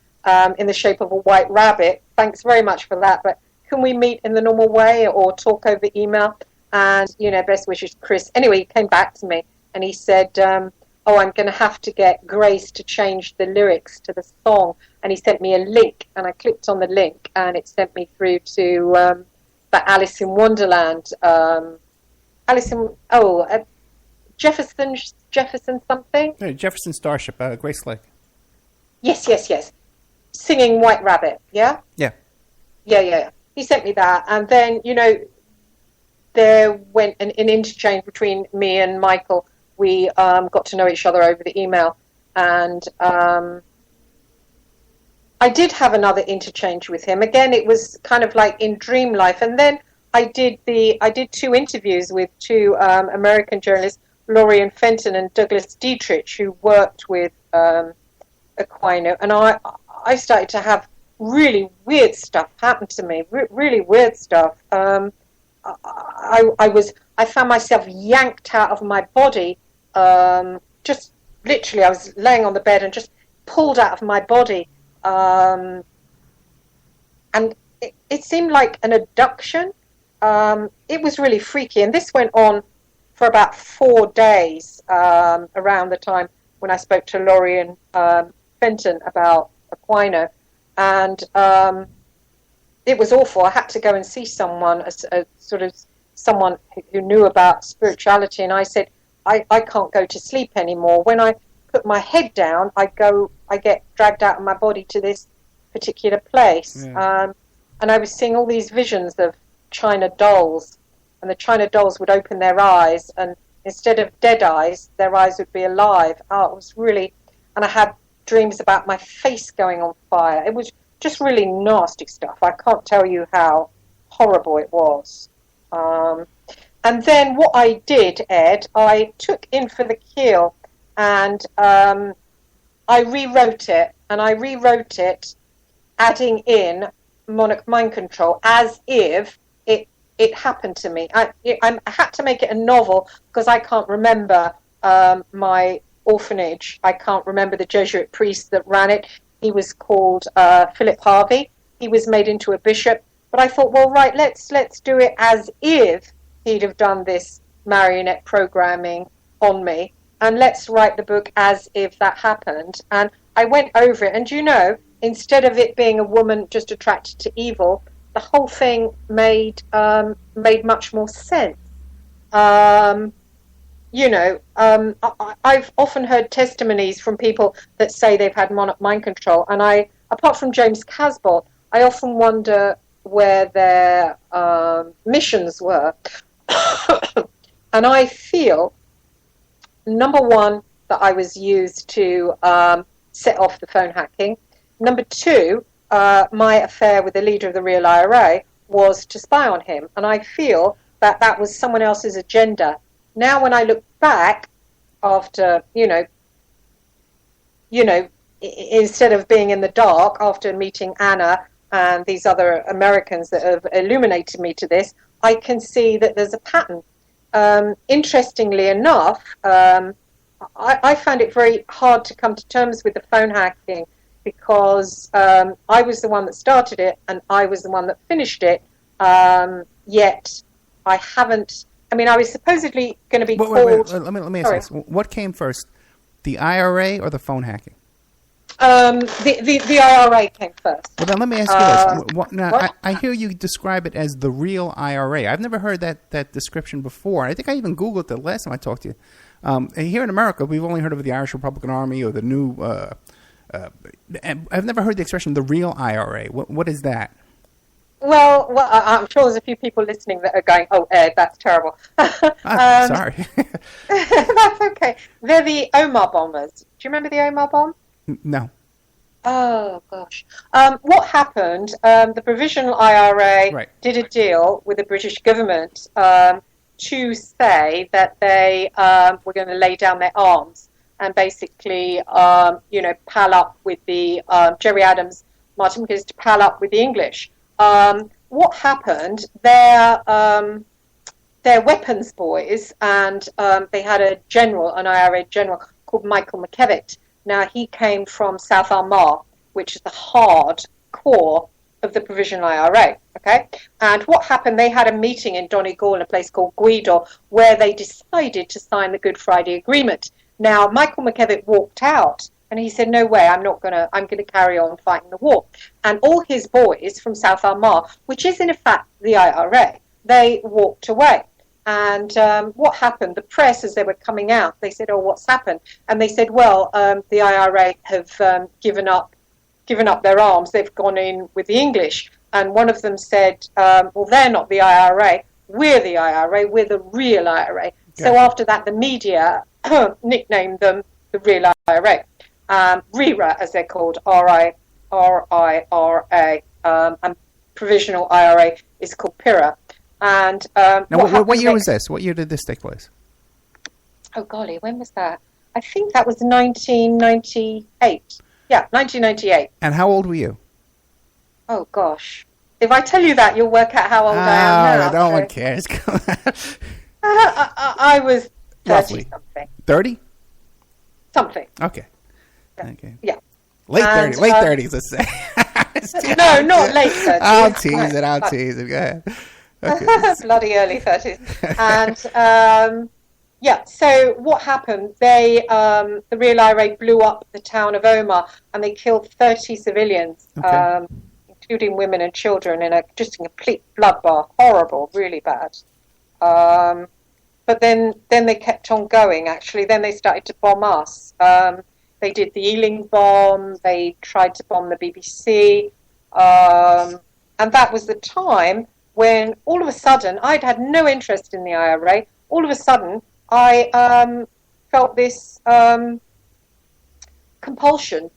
in the shape of a white rabbit. Thanks very much for that. But can we meet in the normal way or talk over email? And, best wishes, Chris." Anyway, he came back to me and he said, "Oh, I'm going to have to get Grace to change the lyrics to the song." And he sent me a link, and I clicked on the link, and it sent me through to the Alice in Wonderland. Jefferson something? Yeah, Jefferson Starship, Grace Lake. Yes. Singing White Rabbit, yeah? Yeah. Yeah. He sent me that, and then, there went an interchange between me and Michael. We got to know each other over the email, and I did have another interchange with him. Again, it was kind of like in dream life, and then I did 2 interviews with 2 American journalists, Lorian Fenton and Douglas Dietrich, who worked with Aquino, and I started to have really weird stuff happen to me. Really weird stuff. I found myself yanked out of my body. Just literally, I was laying on the bed and just pulled out of my body. And it seemed like an abduction. It was really freaky, and this went on for about 4 days around the time when I spoke to Lorian Fenton about Aquino, and it was awful. I had to go and see someone, a sort of someone who knew about spirituality, and I said, I can't go to sleep anymore. When I put my head down, I get dragged out of my body to this particular place. Yeah. And I was seeing all these visions of China dolls, and the China dolls would open their eyes, and instead of dead eyes, their eyes would be alive. Oh, it was really, and I had dreams about my face going on fire. It was just really nasty stuff. I can't tell you how horrible it was. And then what I did, Ed, I took In for the Kill, and I rewrote it, and I rewrote it adding in Monarch Mind Control as if it happened to me. I had to make it a novel because I can't remember my orphanage. I can't remember the Jesuit priest that ran it. He was called Philip Harvey. He was made into a bishop. But I thought, well, right, let's do it as if he'd have done this marionette programming on me, and let's write the book as if that happened. And I went over it, and instead of it being a woman just attracted to evil, the whole thing made much more sense. I've often heard testimonies from people that say they've had monarch mind control, and apart from James Casbolt, I often wonder where their missions were. And I feel, number one, that I was used to set off the phone hacking. Number two, my affair with the leader of the real IRA was to spy on him. And I feel that was someone else's agenda. Now when I look back after, instead of being in the dark after meeting Anna and these other Americans that have illuminated me to this, I can see that there's a pattern. Interestingly enough, I found it very hard to come to terms with the phone hacking because I was the one that started it and I was the one that finished it, yet I haven't... I was supposedly going to be called... Wait. Let me ask this. What came first, the IRA or the phone hacking? The IRA came first. Well, then let me ask you this. Now, what? I hear you describe it as the real IRA. I've never heard that description before. I think I even Googled it the last time I talked to you. Here in America, we've only heard of the Irish Republican Army or the new... I've never heard the expression the real IRA. What is that? Well, I'm sure there's a few people listening that are going, "Oh, Ed, that's terrible." Sorry. That's okay. They're the Omar bombers. Do you remember the Omar bomb? No. Oh, gosh. What happened, the Provisional IRA did a deal with the British government to say that they were going to lay down their arms and basically, pal up with the Jerry Adams, Martin McGuinness, to pal up with the English. What happened, their weapons boys, and they had an IRA general called Michael McKevitt. Now, he came from South Armagh, which is the hard core of the Provisional IRA, okay? And what happened, they had a meeting in Donegal in a place called Gweedore where they decided to sign the Good Friday Agreement. Now, Michael McKevitt walked out and he said, "No way, I'm going to carry on fighting the war." And all his boys from South Armagh, which is in effect the IRA, they walked away. And what happened? The press, as they were coming out, they said, "Oh, what's happened?" And they said, "Well, the IRA have given up their arms. They've gone in with the English." And one of them said, "Well, they're not the IRA. We're the IRA. We're the real IRA." Okay. So after that, the media nicknamed them the real IRA. RIRA, as they're called, RIRA, and Provisional IRA is called PIRA. And now, what year was this? What year did this take place? Oh, golly, when was that? I think that was 1998. Yeah, 1998. And how old were you? Oh, gosh. If I tell you that, you'll work out how old I am now. No one cares. I was 30-something. 30? Something. Okay. Yeah. Okay. Yeah. Late 30s, let's say. No, not late 30s. I'll tease it. Go ahead. Okay. Bloody early 30s. And, so what happened? The Real IRA blew up the town of Omagh and they killed 30 civilians, including women and children, in just a complete bloodbath. Horrible, really bad. But then they kept on going, actually. Then they started to bomb us. They did the Ealing bomb. They tried to bomb the BBC. And that was the time when all of a sudden, I'd had no interest in the IRA. All of a sudden, I felt this compulsion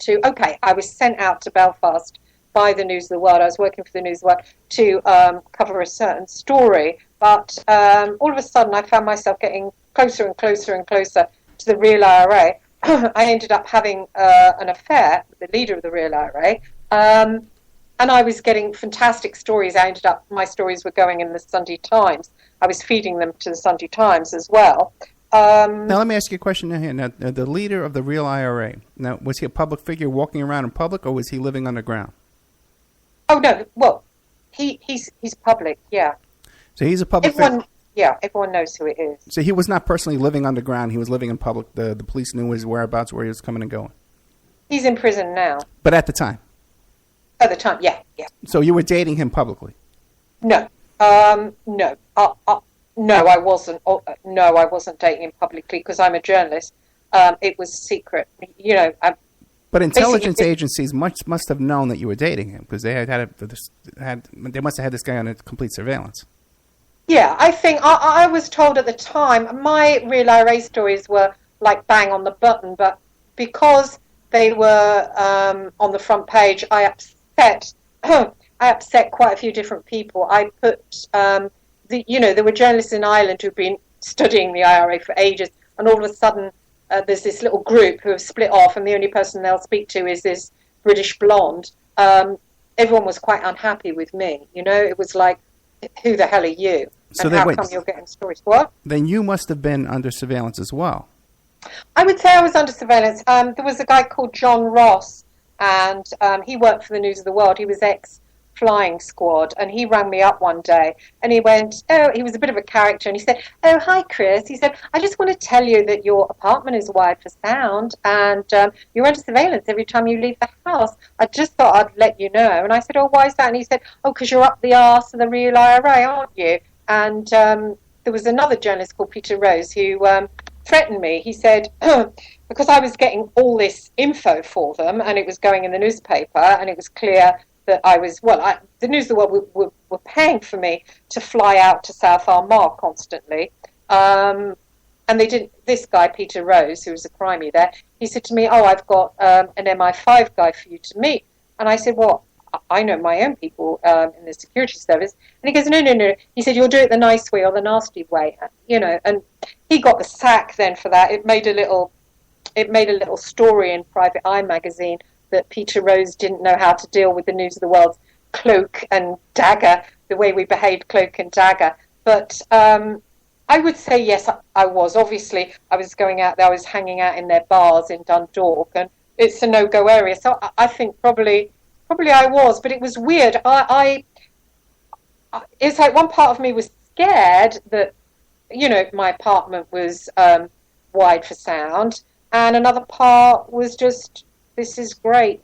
I was sent out to Belfast by the News of the World. I was working for the News of the World to cover a certain story. But all of a sudden, I found myself getting closer and closer and closer to the Real IRA. I ended up having an affair with the leader of the Real IRA. And I was getting fantastic stories. My stories were going in the Sunday Times. I was feeding them to the Sunday Times as well. Now, let me ask you a question here. Now, the leader of the Real IRA, now, was he a public figure walking around in public, or was he living underground? Oh, no. Well, he's public, yeah. So he's a public figure? Yeah, everyone knows who it is. So he was not personally living underground. He was living in public. The police knew his whereabouts, where he was coming and going. He's in prison now. But at the time? At the time, yeah. So you were dating him publicly? No. No, I wasn't. No, I wasn't dating him publicly because I'm a journalist. It was secret, But intelligence agencies must have known that you were dating him because they they must have had this guy on complete surveillance. Yeah, I think I was told at the time my Real IRA stories were like bang on the button, but because they were on the front page, I upset quite a few different people. I put there were journalists in Ireland who've been studying the IRA for ages, and all of a sudden there's this little group who have split off, and the only person they'll speak to is this British blonde. Everyone was quite unhappy with me. It was like, who the hell are you? And how come you're getting stories? What? Then you must have been under surveillance as well. I would say I was under surveillance. There was a guy called John Ross, and he worked for the News of the World. He was flying squad, and he rang me up one day and he went, he was a bit of a character, and he said, "Oh, hi Chris," he said, "I just want to tell you that your apartment is wired for sound, and you're under surveillance every time you leave the house. I just thought I'd let you know." And I said, "Oh, why is that?" And he said, "Oh, because you're up the arse of the real IRA, aren't you?" And there was another journalist called Peter Rose who threatened me. He said, because I was getting all this info for them, and it was going in the newspaper, and it was clear that I was, the News of the World were paying for me to fly out to South Armagh constantly. And they didn't, this guy, Peter Rose, who was a crimey there, he said to me, "Oh, I've got an MI5 guy for you to meet." And I said, "Well, I know my own people in the security service." And he goes, No. He said, "You'll do it the nice way or the nasty way." And he got the sack then for that. It made a little story in Private Eye magazine that Peter Rose didn't know how to deal with the News of the World's cloak and dagger, the way we behaved cloak and dagger. But I would say yes, I was. Obviously, I was going out there, I was hanging out in their bars in Dundalk, and it's a no-go area. So I think probably I was, but it was weird. It's like one part of me was scared that, my apartment was wide for sound, and another part was just, this is great,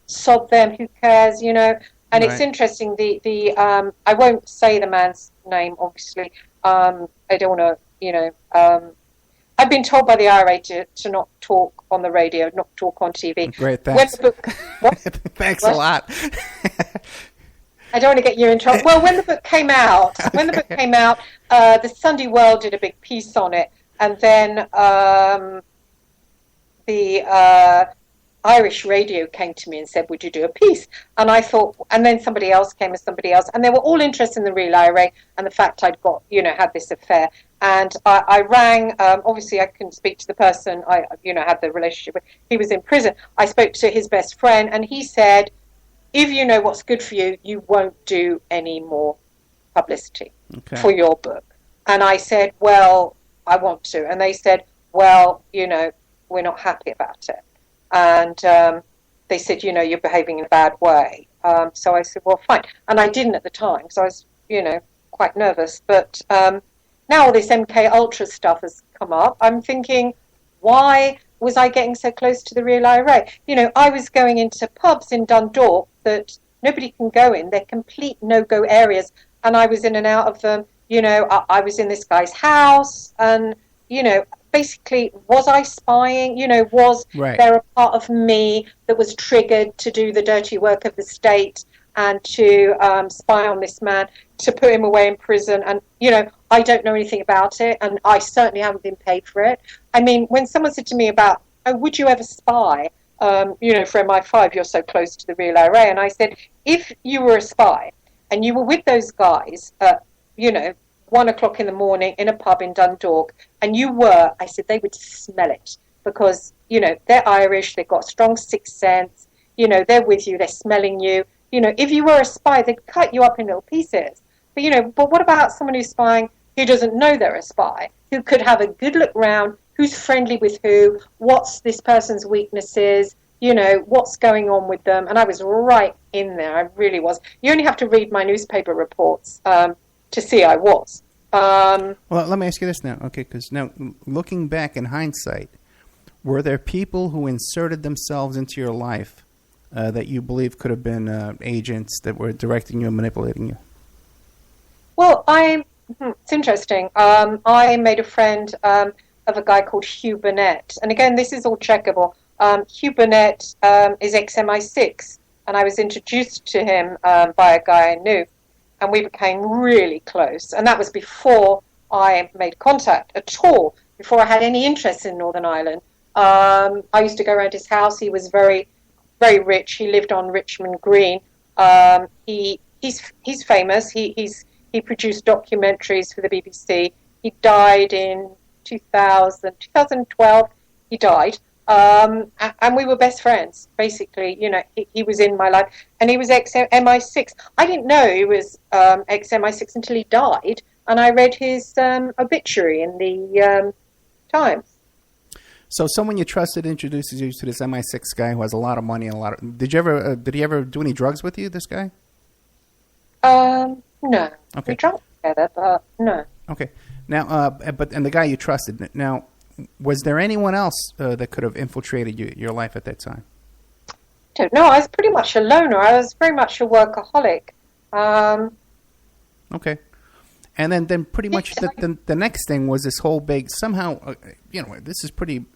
sod them, who cares, And Right. It's interesting, the I won't say the man's name, obviously. I don't want to, I've been told by the IRA to not talk on the radio, not talk on TV. Great, thanks. What? Thanks What? a lot. I don't want to get you in trouble. Well, when the book came out, the Sunday World did a big piece on it, and then the Irish radio came to me and said, "Would you do a piece?" And I thought, and then somebody else came, and they were all interested in the real IRA and the fact I'd got, had this affair. And I rang, obviously I couldn't speak to the person I, had the relationship with. He was in prison. I spoke to his best friend, and he said, "If you know what's good for you, you won't do any more publicity for your book." And I said, "Well, I want to." And they said, "Well, we're not happy about it." And they said, "You're behaving in a bad way." So I said, "Well, fine." And I didn't at the time, because I was, quite nervous. But now all this MK Ultra stuff has come up. I'm thinking, why was I getting so close to the real IRA? I was going into pubs in Dundalk that nobody can go in. They're complete no-go areas. And I was in and out of them. I was in this guy's house. And, basically, was I spying? Was there a part of me that was triggered to do the dirty work of the state and to spy on this man, to put him away in prison? And, I don't know anything about it, and I certainly haven't been paid for it. I mean, when someone said to me about, "Oh, would you ever spy, for MI5, you're so close to the real IRA?" And I said, if you were a spy and you were with those guys at, 1 o'clock in the morning in a pub in Dundalk, and I said, they would smell it, because, they're Irish, they've got a strong sixth sense, they're with you, they're smelling you. If you were a spy, they'd cut you up in little pieces. But what about someone who's spying who doesn't know they're a spy, who could have a good look round, who's friendly with who, what's this person's weaknesses, what's going on with them? And I was right in there, I really was. You only have to read my newspaper reports to see I was. Well, let me ask you this now, okay, because now, looking back in hindsight, were there people who inserted themselves into your life that you believe could have been agents that were directing you and manipulating you? Well, it's interesting. I made a friend of a guy called Hugh Burnett. And again, this is all checkable. Hugh Burnett is ex-MI6, and I was introduced to him by a guy I knew, and we became really close. And that was before I made contact at all, before I had any interest in Northern Ireland. I used to go around his house. He was very, very rich. He lived on Richmond Green. He's famous. He produced documentaries for the BBC. He died in 2012. He died. And we were best friends, basically. He was in my life. And he was ex-MI6. I didn't know he was ex-MI6 until he died. And I read his obituary in the Times. So someone you trusted introduces you to this MI6 guy who has a lot of money and a lot of. Did he ever do any drugs with you? This guy? No. Okay. We drank together, but no. Okay. Now, and the guy you trusted. Now, was there anyone else that could have infiltrated your life at that time? Don't know. I was pretty much a loner. I was very much a workaholic. Okay. And then pretty much the next thing was this whole big, somehow, this is pretty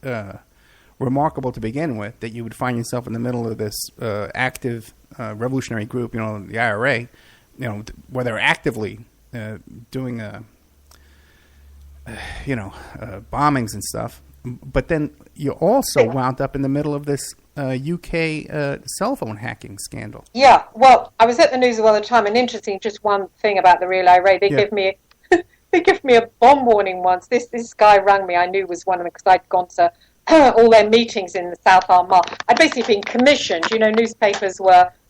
remarkable to begin with, that you would find yourself in the middle of this active revolutionary group, the IRA, where they're actively doing, bombings and stuff. But then you also wound up in the middle of this UK cell phone hacking scandal. Yeah, well, I was at the news all the time, and interesting, just one thing about the Real IRA, they give me a bomb warning once. This guy rang me, I knew was one of them, because I'd gone to all their meetings in the South Armagh. I'd basically been commissioned, newspapers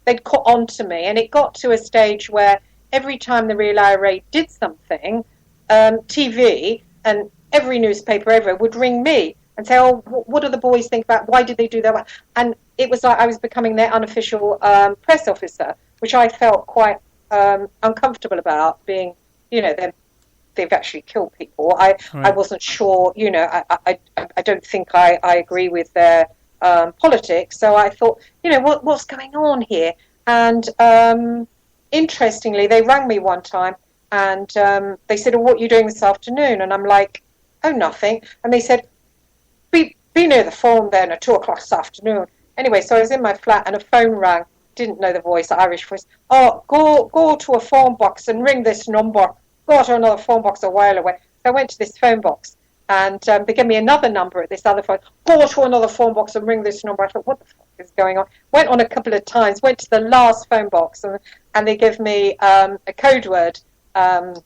they'd caught on to me, and it got to a stage where every time the Real IRA did something, TV and every newspaper ever would ring me and say, oh, what do the boys think about, why did they do that? And it was like I was becoming their unofficial press officer, which I felt quite uncomfortable about, being, they've actually killed people. I wasn't sure, I don't think I agree with their politics, so I thought, what's going on here? And interestingly, they rang me one time, and they said, oh, what are you doing this afternoon? And I'm like, oh, nothing. And they said, be near the phone then at 2 o'clock this afternoon. Anyway, so I was in my flat and a phone rang. Didn't know the voice, Irish voice. Oh, go to a phone box and ring this number. Go to another phone box a while away. So I went to this phone box, and they gave me another number at this other phone. Go to another phone box and ring this number. I thought, what the fuck is going on? Went on a couple of times, went to the last phone box, and they gave me a code word that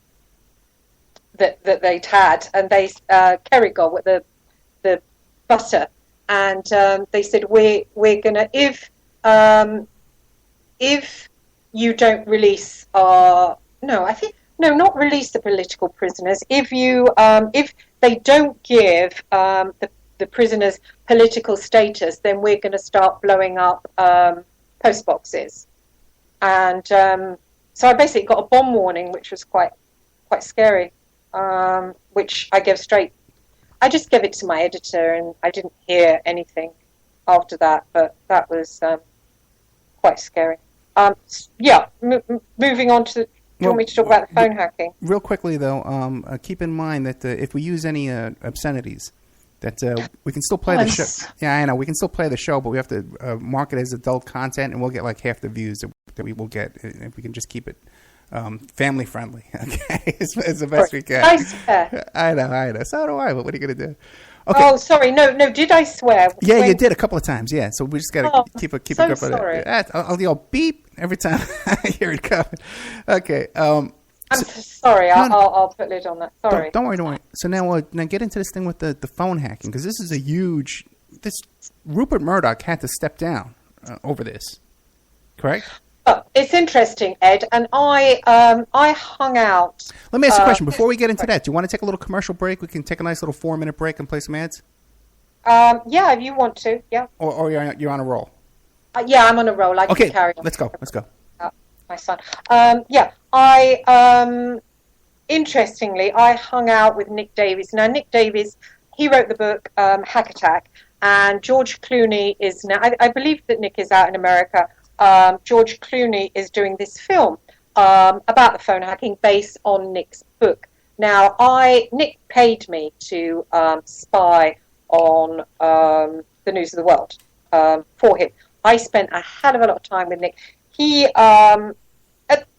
they'd had, and they Kerrygold with the butter, and they said, we're gonna, if you don't release not release the political prisoners, if they don't give the prisoners political status, then we're going to start blowing up post boxes. And so I basically got a bomb warning, which was quite scary, which I gave straight. I just gave it to my editor, and I didn't hear anything after that, but that was quite scary. Moving on to... Do you want me to talk about the phone hacking? Real quickly, though, keep in mind that if we use any obscenities, that we can still play the show. Yeah, I know. We can still play the show, but we have to mark it as adult content, and we'll get like half the views that we will get if we can just keep it family friendly. Okay, it's the best we can. I swear. I know. So do I, but what are you going to do? Okay. Oh, sorry. No. Did I swear? Yeah, you did a couple of times. Yeah, so we just got to keep it so up. Sorry. I'll yell beep every time I hear it coming. Okay. I'm sorry. I'll put lid on that. Sorry. Don't worry. So now get into this thing with the phone hacking, because this is Rupert Murdoch had to step down over this. Correct? It's interesting, Ed, and I hung out. Let me ask you a question before we get into that. Do you want to take a little commercial break? We can take a nice little 4-minute break and play some ads. Yeah, if you want to. Yeah. Or you're on a roll. Yeah, I'm on a roll. I can carry on. Let's go. My son. Interestingly, I hung out with Nick Davies. Now, Nick Davies, he wrote the book Hack Attack, and George Clooney is now. I believe that Nick is out in America. George Clooney is doing this film about the phone hacking based on Nick's book. Now, Nick paid me to spy on the News of the World for him. I spent a hell of a lot of time with Nick. He,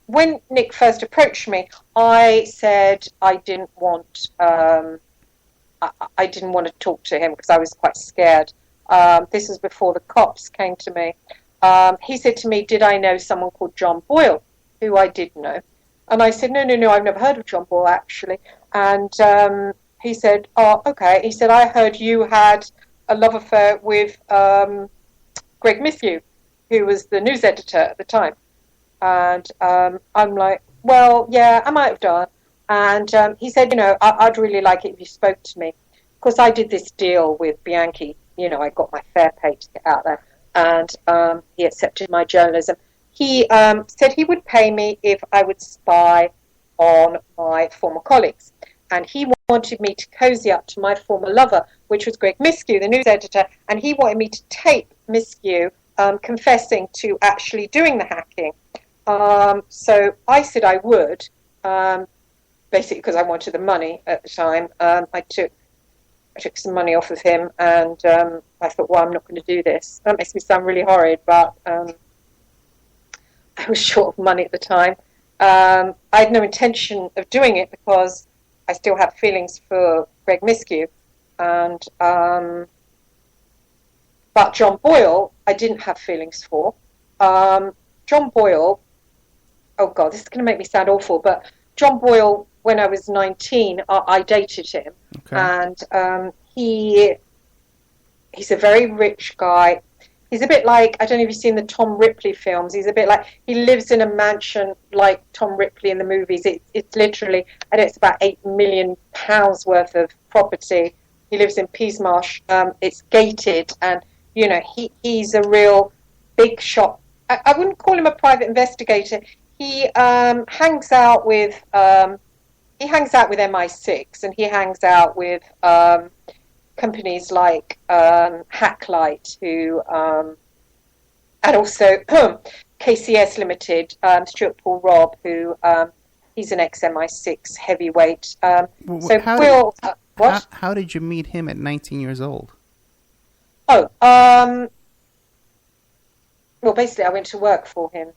when Nick first approached me, I said I didn't want to talk to him because I was quite scared. This was before the cops came to me. He said to me, did I know someone called John Boyle, who I did know? And I said, no, I've never heard of John Boyle, actually. And he said, oh, okay. He said, I heard you had a love affair with Greg Mithiew, who was the news editor at the time. And I'm like, well, yeah, I might have done. And he said, I'd really like it if you spoke to me. course, I did this deal with Bianchi. You know, I got my fair pay to get out there, and he accepted my journalism. He said he would pay me if I would spy on my former colleagues. And he wanted me to cozy up to my former lover, which was Greg Miskew, the news editor, and he wanted me to tape Miskew confessing to actually doing the hacking. So I said I would, basically because I wanted the money at the time. I took some money off of him, and I thought, well, I'm not going to do this. That makes me sound really horrid, but I was short of money at the time. I had no intention of doing it because I still have feelings for Greg Miskew, and but John Boyle, I didn't have feelings for. John Boyle, oh God, this is going to make me sound awful, but John Boyle, when I was 19, I dated him, and he's a very rich guy. He's a bit like, I don't know if you've seen the Tom Ripley films. He's a bit like, he lives in a mansion like Tom Ripley in the movies. It's literally, I know it's about £8 million worth of property. He lives in Peasmarsh. It's gated, and, you know, he's a real big shot. I wouldn't call him a private investigator. He hangs out with MI6, and he hangs out with companies like Hacklight, who and also KCS Limited, Stuart Paul Robb, who he's an ex-MI6 heavyweight. How did you meet him at 19 years old? Well, basically, I went to work for him.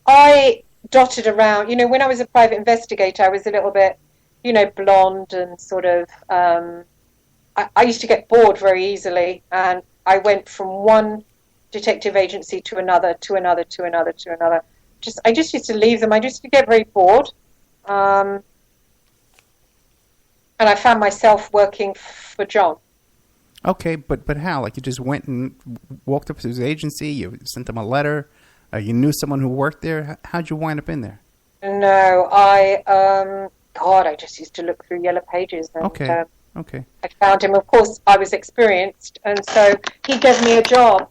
I dotted around, you know, when I was a private investigator, I was a little bit, you know, blonde and sort of, I used to get bored very easily, and I went from one detective agency to another, to another, to another, to another. I just used to leave them. I just used to get very bored. And I found myself working for John. Okay, but how? Like, you just went and walked up to his agency, you sent him a letter, you knew someone who worked there. How'd you wind up in there? No, I just used to look through Yellow Pages. And, okay. I found him. Of course, I was experienced, and so he gave me a job.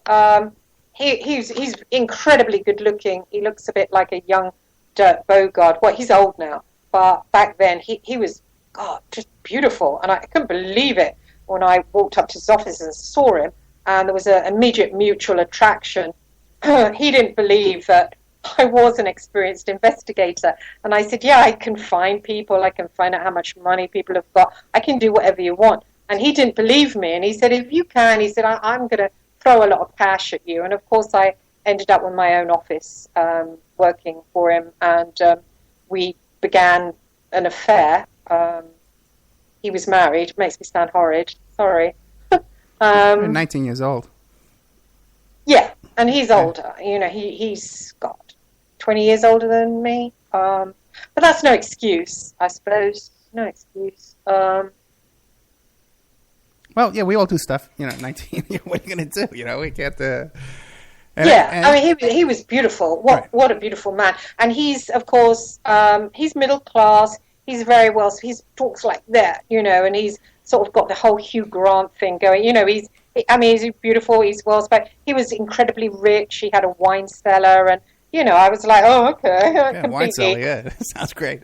He's incredibly good looking. He looks a bit like a young Dirk Bogarde. Well, he's old now, but back then he was, God, just beautiful, and I couldn't believe it when I walked up to his office and saw him, and there was an immediate mutual attraction. He didn't believe that I was an experienced investigator. And I said, yeah, I can find people. I can find out how much money people have got. I can do whatever you want. And he didn't believe me. And he said, if you can, he said, I'm going to throw a lot of cash at you. And, of course, I ended up with my own office working for him. And we began an affair. He was married. Makes me sound horrid. Sorry. You're 19 years old. Yeah, and he's older. You know, he's got 20 years older than me. But that's no excuse, I suppose. No excuse. Well, yeah, we all do stuff. You know, 19. What are you going to do? You know, we can't. I mean, he was beautiful. What a beautiful man. And he's, of course, he's middle class. He's very well. He talks like that, you know, and he's sort of got the whole Hugh Grant thing going. You know, he's beautiful. He's well spoken. He was incredibly rich. He had a wine cellar, and you know, I was like, oh, okay. Yeah, wine cellar, yeah, sounds great.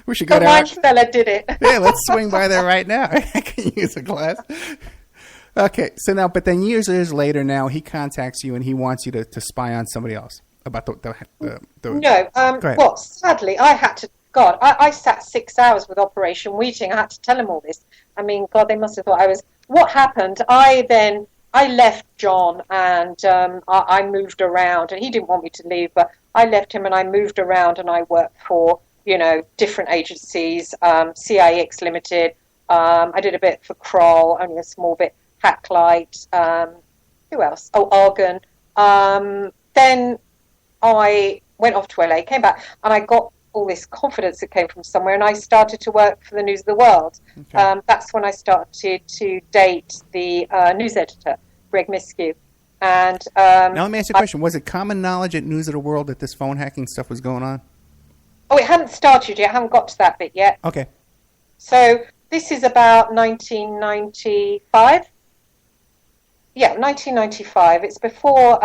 We should go the there. Wine cellar did it. Yeah, let's swing by there right now. I can use a glass. Okay, so now, but then years later, now he contacts you and he wants you to spy on somebody else about the No, well, sadly, I had to. God, I sat 6 hours with Operation Wheating. I had to tell him all this. I mean, God, they must have thought I was. What happened? I left John and I moved around, and he didn't want me to leave, but I left him and I moved around and I worked for, you know, different agencies, CIX Limited. I did a bit for Kroll, only a small bit, Hacklight. Who else? Oh, Argon. Then I went off to LA, came back, and I got all this confidence that came from somewhere, and I started to work for the News of the World. Okay. That's when I started to date the news editor, Greg Miskew. And now let me ask you a question. Was it common knowledge at News of the World that this phone hacking stuff was going on? Oh, it hadn't started yet. I haven't got to that bit yet. Okay. So this is about 1995. Yeah, 1995. It's before.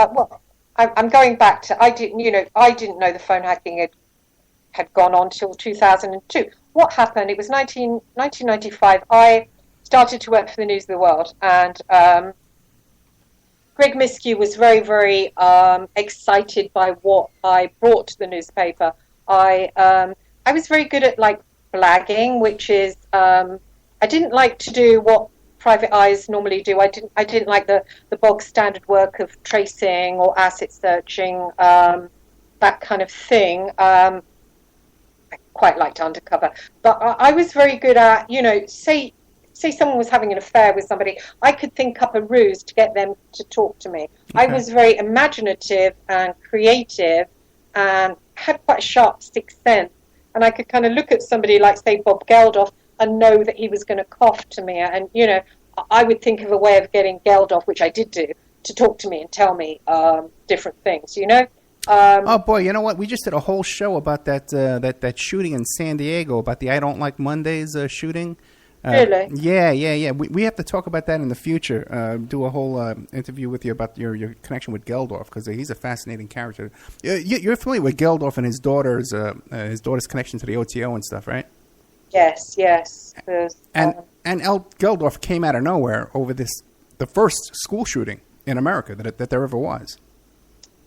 I'm going back to. I didn't know the phone hacking had gone on till 2002. What happened? It was 1995. I started to work for the News of the World, and Greg Miskiw was very, very excited by what I brought to the newspaper. I was very good at like blagging, which is I didn't like to do what private eyes normally do. I didn't like the bog standard work of tracing or asset searching, that kind of thing. I quite liked undercover, but I was very good at, say someone was having an affair with somebody, I could think up a ruse to get them to talk to me. Okay. I was very imaginative and creative and had quite a sharp sixth sense, and I could kind of look at somebody like, say, Bob Geldof, and know that he was going to cough to me, and I would think of a way of getting Geldof, which I did do, to talk to me and tell me different things. Oh boy, you know what? We just did a whole show about that shooting in San Diego, about the I Don't Like Mondays shooting. Really? Yeah. We have to talk about that in the future. Do a whole interview with you about your connection with Geldof, because he's a fascinating character. You're familiar with Geldof and his daughter's connection to the OTO and stuff, right? Yes. And Geldof came out of nowhere over the first school shooting in America that there ever was.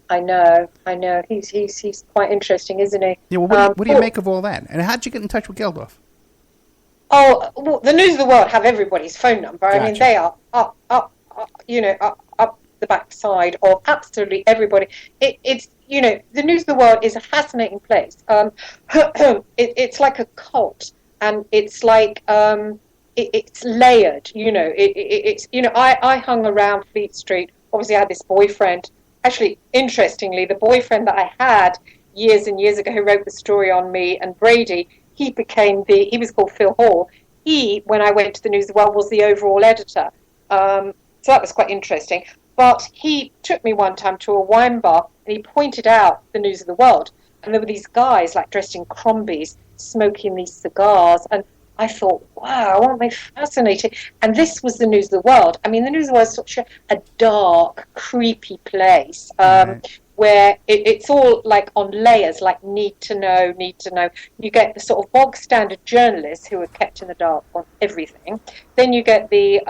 I know. He's quite interesting, isn't he? Yeah. Well, what do you make of all that? And how'd you get in touch with Geldof? Oh, well, the News of the World have everybody's phone number. Gotcha. I mean, they are up the backside of absolutely everybody. It's the News of the World is a fascinating place. It's like a cult, and it's like it's layered. I hung around Fleet Street. Obviously, I had this boyfriend. Actually, interestingly, the boyfriend that I had years and years ago, who wrote the story on me and Brady, he was called Phil Hall. He, when I went to the News of the World, was the overall editor. So that was quite interesting. But he took me one time to a wine bar, and he pointed out the News of the World. And there were these guys, like, dressed in Crombies, smoking these cigars. And I thought, wow, aren't they fascinating? And this was the News of the World. I mean, the News of the World is such a dark, creepy place. Where it's all like on layers, like need to know. You get the sort of bog standard journalists who are kept in the dark on everything. Then you get the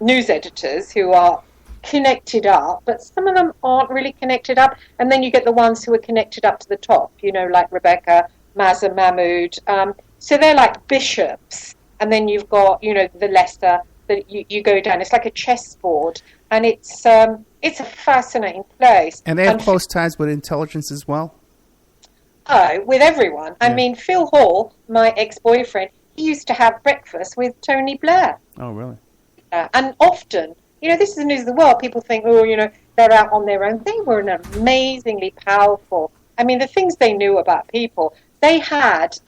news editors who are connected up, but some of them aren't really connected up. And then you get the ones who are connected up to the top, like Rebecca, Mazza Mahmood. So they're like bishops. And then you've got, the lesser that you go down. It's like a chessboard. And it's a fascinating place. And they have close ties with intelligence as well? Oh, with everyone. Yeah. I mean, Phil Hall, my ex-boyfriend, he used to have breakfast with Tony Blair. Oh, really? And often, this is the News of the World. People think, they're out on their own. They were amazingly powerful. I mean, the things they knew about people. They had,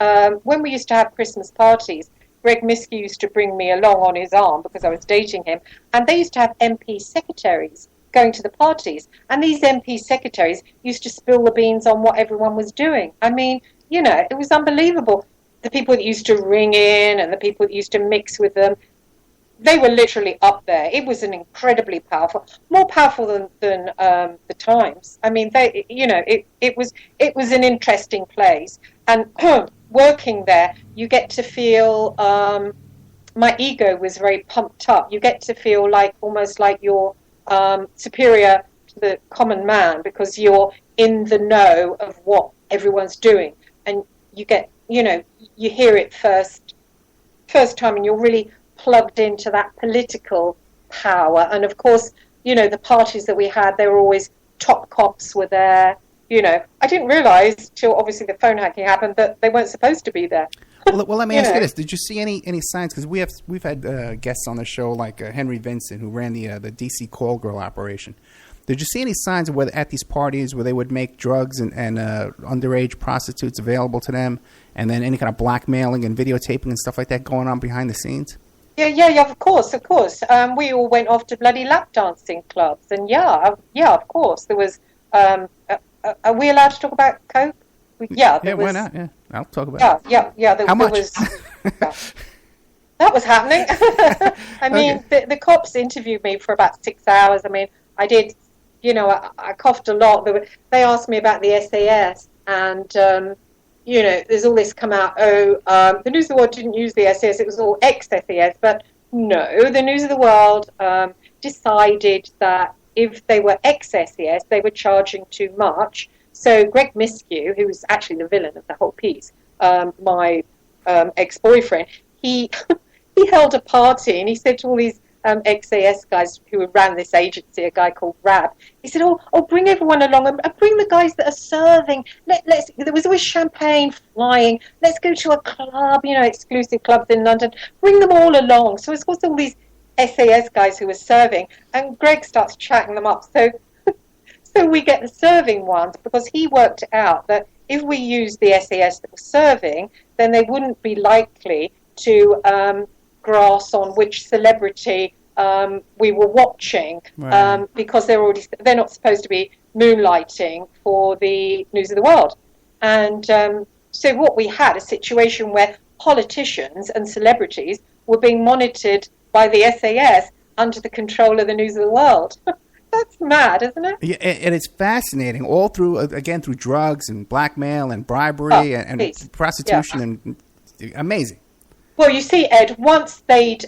when we used to have Christmas parties, Greg Miskiw used to bring me along on his arm because I was dating him, and they used to have MP secretaries going to the parties, and these MP secretaries used to spill the beans on what everyone was doing. I mean, it was unbelievable. The people that used to ring in and the people that used to mix with them, they were literally up there. It was an incredibly more powerful than the Times. I mean, it was an interesting place, and working there, you get to feel. My ego was very pumped up. You get to feel almost like you're superior to the common man because you're in the know of what everyone's doing, and you get, you hear it first time, and you're really plugged into that political power. And of course, the parties that we had, they were always top cops were there. I didn't realize till obviously the phone hacking happened that they weren't supposed to be there. Well, let me ask you this: did you see any signs? Because we've had guests on the show like Henry Vincent, who ran the DC Call Girl operation. Did you see any signs of at these parties where they would make drugs and underage prostitutes available to them, and then any kind of blackmailing and videotaping and stuff like that going on behind the scenes? Yeah, of course. We all went off to bloody lap dancing clubs, and of course there was. Are we allowed to talk about coke? Why not? Yeah, I'll talk about it. Yeah. How much? that was happening. I mean, Okay. the cops interviewed me for about 6 hours. I mean, I did, I coughed a lot. They asked me about the SAS, and, there's all this come out, the News of the World didn't use the SAS, it was all ex-SAS, but no, the News of the World decided that if they were ex-SAS, they were charging too much. So Greg Miskew, who was actually the villain of the whole piece, my ex-boyfriend, he he held a party and he said to all these ex-AS guys who ran this agency, a guy called Rab, he said, bring everyone along and bring the guys that are serving. There was always champagne flying. Let's go to a club, exclusive clubs in London. Bring them all along. So it was all these SAS guys who were serving, and Greg starts chatting them up. So we get the serving ones because he worked out that if we used the SAS that was serving, then they wouldn't be likely to grass on which celebrity we were watching, Right. because they're not supposed to be moonlighting for the News of the World. And so what we had, a situation where politicians and celebrities were being monitored by the SAS under the control of the News of the World. That's mad, isn't it? Yeah, and it's fascinating, all through, again, through drugs and blackmail and bribery and please. prostitution, Yeah. and amazing. Well, you see, Ed, once they'd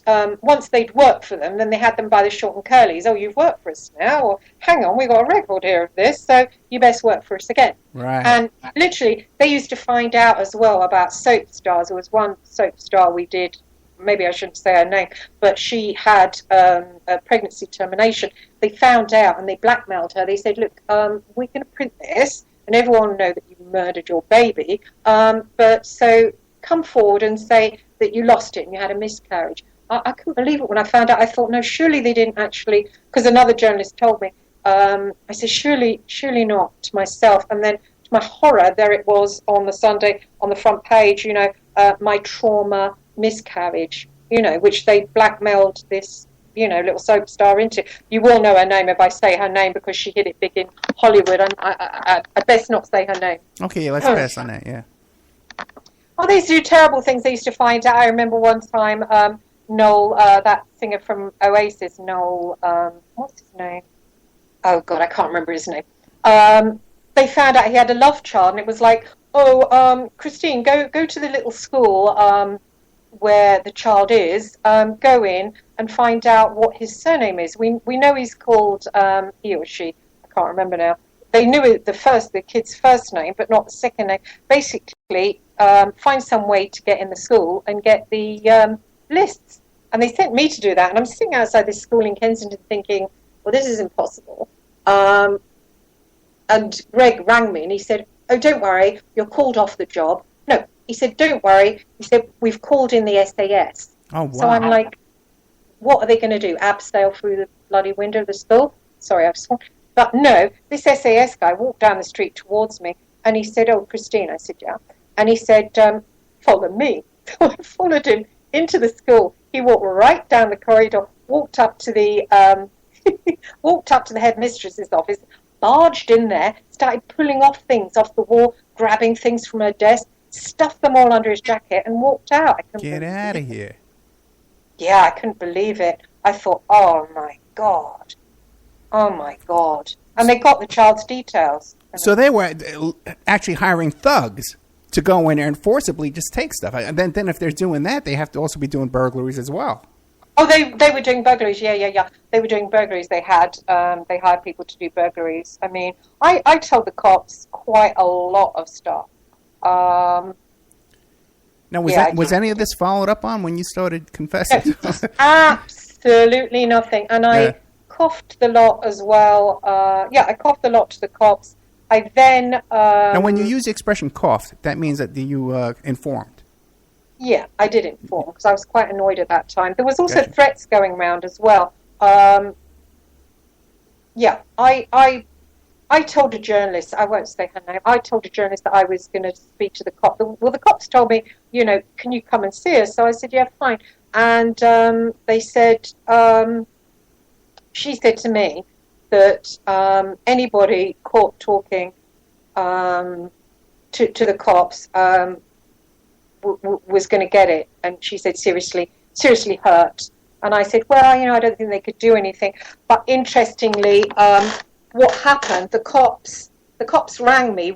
worked for them, then they had them by the short and curlies. Oh, you've worked for us now. Or, hang on, we've got a record here of this, so you best work for us again. Right. And literally, they used to find out as well about soap stars. There was one soap star we did, maybe I shouldn't say her name, but she had a pregnancy termination. They found out and they blackmailed her. They said, look, we're going to print this, and everyone will know that you murdered your baby, but so come forward and say that you lost it and you had a miscarriage. I couldn't believe it when I found out. I thought, no, surely they didn't actually, because another journalist told me. I said, surely not, to myself. And then, to my horror, there it was on the Sunday, on the front page, my trauma miscarriage, which they blackmailed this, little soap star into. You will know her name if I say her name because she hit it big in Hollywood. And I best not say her name. Okay, yeah, let's pass on that, yeah. Oh, they used to do terrible things. They used to find out. I remember one time, Noel, that singer from Oasis, Noel, what's his name? Oh, God, I can't remember his name. They found out he had a love child, and it was like, Christine, go to the little school where the child is, go in and find out what his surname is. We know he's called, he or she, I can't remember now. They knew the kid's first name, but not the second name. Basically, find some way to get in the school and get the lists. And they sent me to do that. And I'm sitting outside this school in Kensington thinking, well, this is impossible. And Greg rang me and he said, oh, don't worry, you're called off the job. No, he said, don't worry. He said, we've called in the SAS. Oh, wow. So I'm like, what are they going to do? Abseil through the bloody window of the school? Sorry, I've sworn. But no, this SAS guy walked down the street towards me and he said, oh, Christine. I said, yeah. And he said, follow me. So I followed him into the school. He walked right down the corridor, walked up to the headmistress's office, barged in there, started pulling off things off the wall, grabbing things from her desk, stuffed them all under his jacket and walked out. Get out of here. Yeah, I couldn't believe it. I thought, oh, my God. Oh, my God. And they got the child's details. So they were actually hiring thugs to go in there and forcibly just take stuff. And then if they're doing that, they have to also be doing burglaries as well. Oh, they were doing burglaries. Yeah. They were doing burglaries. They hired people to do burglaries. I mean, I told the cops quite a lot of stuff. Now, was any of this followed up on when you started confessing? Absolutely nothing. And I coughed the lot as well. I coughed a lot to the cops. I then... now, when you use the expression coughed, that means that you informed. Yeah, I did inform because I was quite annoyed at that time. There was also Gotcha. threats going around as well. I told a journalist, I won't say her name, I told a journalist that I was going to speak to the cop. Well, the cops told me, can you come and see us? So I said, yeah, fine. And they said, she said to me that anybody caught talking to the cops was going to get it. And she said, seriously, seriously hurt. And I said, well, I don't think they could do anything. But interestingly, what happened, the cops rang me,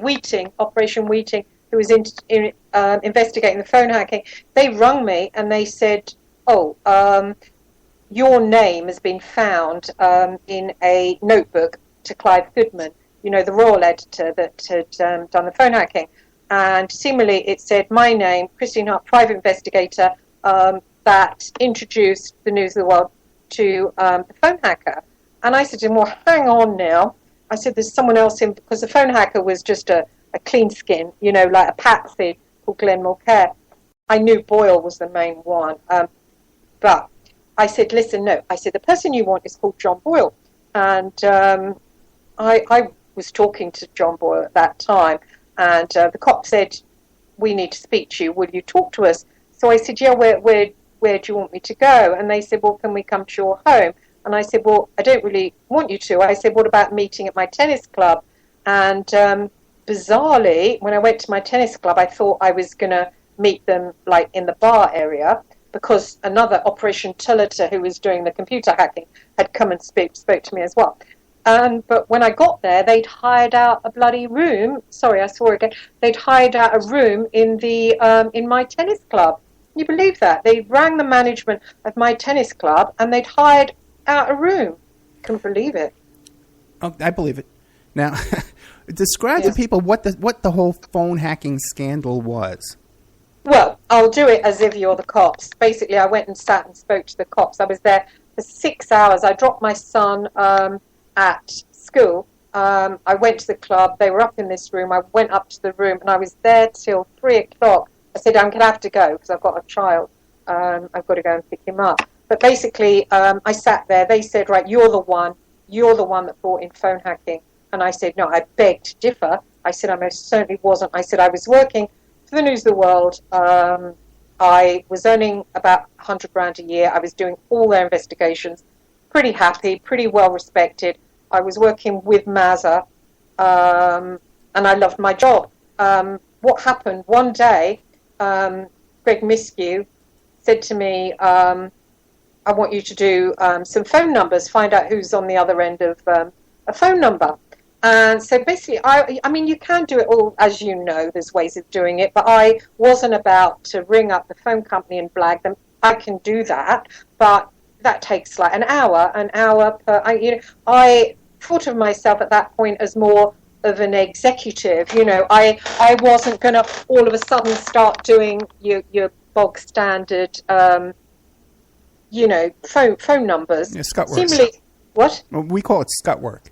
Operation Wheating, who was investigating the phone hacking. They rung me and they said, your name has been found in a notebook to Clive Goodman, the royal editor that had done the phone hacking. And similarly, it said my name, Christine Hart, private investigator, that introduced the News of the World to the phone hacker. And I said to him, well, hang on now. I said, there's someone else in, because the phone hacker was just a clean skin, like a patsy called Glenn Mulcair. I knew Boyle was the main one. But I said, listen, no. I said, the person you want is called John Boyle. And I was talking to John Boyle at that time. And the cop said, we need to speak to you. Will you talk to us? So I said, yeah, where do you want me to go? And they said, well, can we come to your home? And I said, well, I don't really want you to. I said, what about meeting at my tennis club? And bizarrely, when I went to my tennis club, I thought I was going to meet them like in the bar area, because another Operation Tulliter, who was doing the computer hacking, had come and spoke to me as well. But when I got there, they'd hired out a bloody room. Sorry, I saw it again. They'd hired out a room in my tennis club. Can you believe that? They rang the management of my tennis club and they'd hired out a room. Couldn't believe it. Oh, I believe it. Now, describe to people what the whole phone hacking scandal was. Well, I'll do it as if you're the cops. Basically, I went and sat and spoke to the cops. I was there for 6 hours. I dropped my son at school. I went to the club. They were up in this room. I went up to the room, and I was there till 3 o'clock. I said, I'm going to have to go because I've got a child. I've got to go and pick him up. But basically, I sat there. They said, right, you're the one that brought in phone hacking. And I said, no, I beg to differ. I said, I most certainly wasn't. I said, I was working for the News of the World. I was earning about 100 grand a year. I was doing all their investigations. Pretty happy, pretty well respected. I was working with Mazza, and I loved my job. What happened one day, Greg Miskew said to me, I want you to do some phone numbers, find out who's on the other end of a phone number. And so basically, I mean, you can do it all, as you know, there's ways of doing it, but I wasn't about to ring up the phone company and blag them. I can do that, but that takes like an hour per, I thought of myself at that point as more of an executive. I wasn't going to all of a sudden start doing your bog standard, phone numbers. Yeah, scut work. Similarly, what? Well, we call it scut work.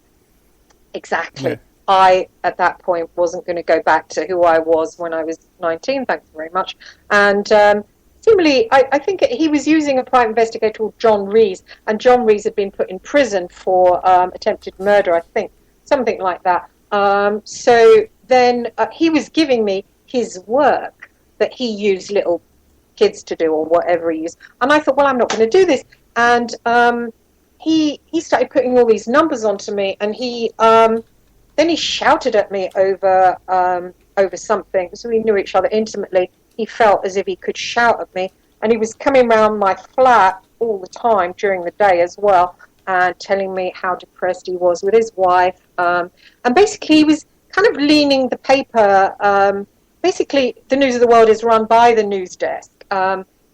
Exactly. Yeah. I, at that point, wasn't going to go back to who I was when I was 19, thanks very much. And similarly, I think he was using a private investigator called John Rees, and John Rees had been put in prison for attempted murder, I think, something like that. So then he was giving me his work that he used little kids to do or whatever he used. And I thought, well, I'm not going to do this. And he started putting all these numbers onto me, and then he shouted at me over something. So we knew each other intimately. He felt as if he could shout at me, and he was coming round my flat all the time during the day as well, and telling me how depressed he was with his wife. And basically, he was kind of leaning the paper. Basically, the News of the World is run by the news desk.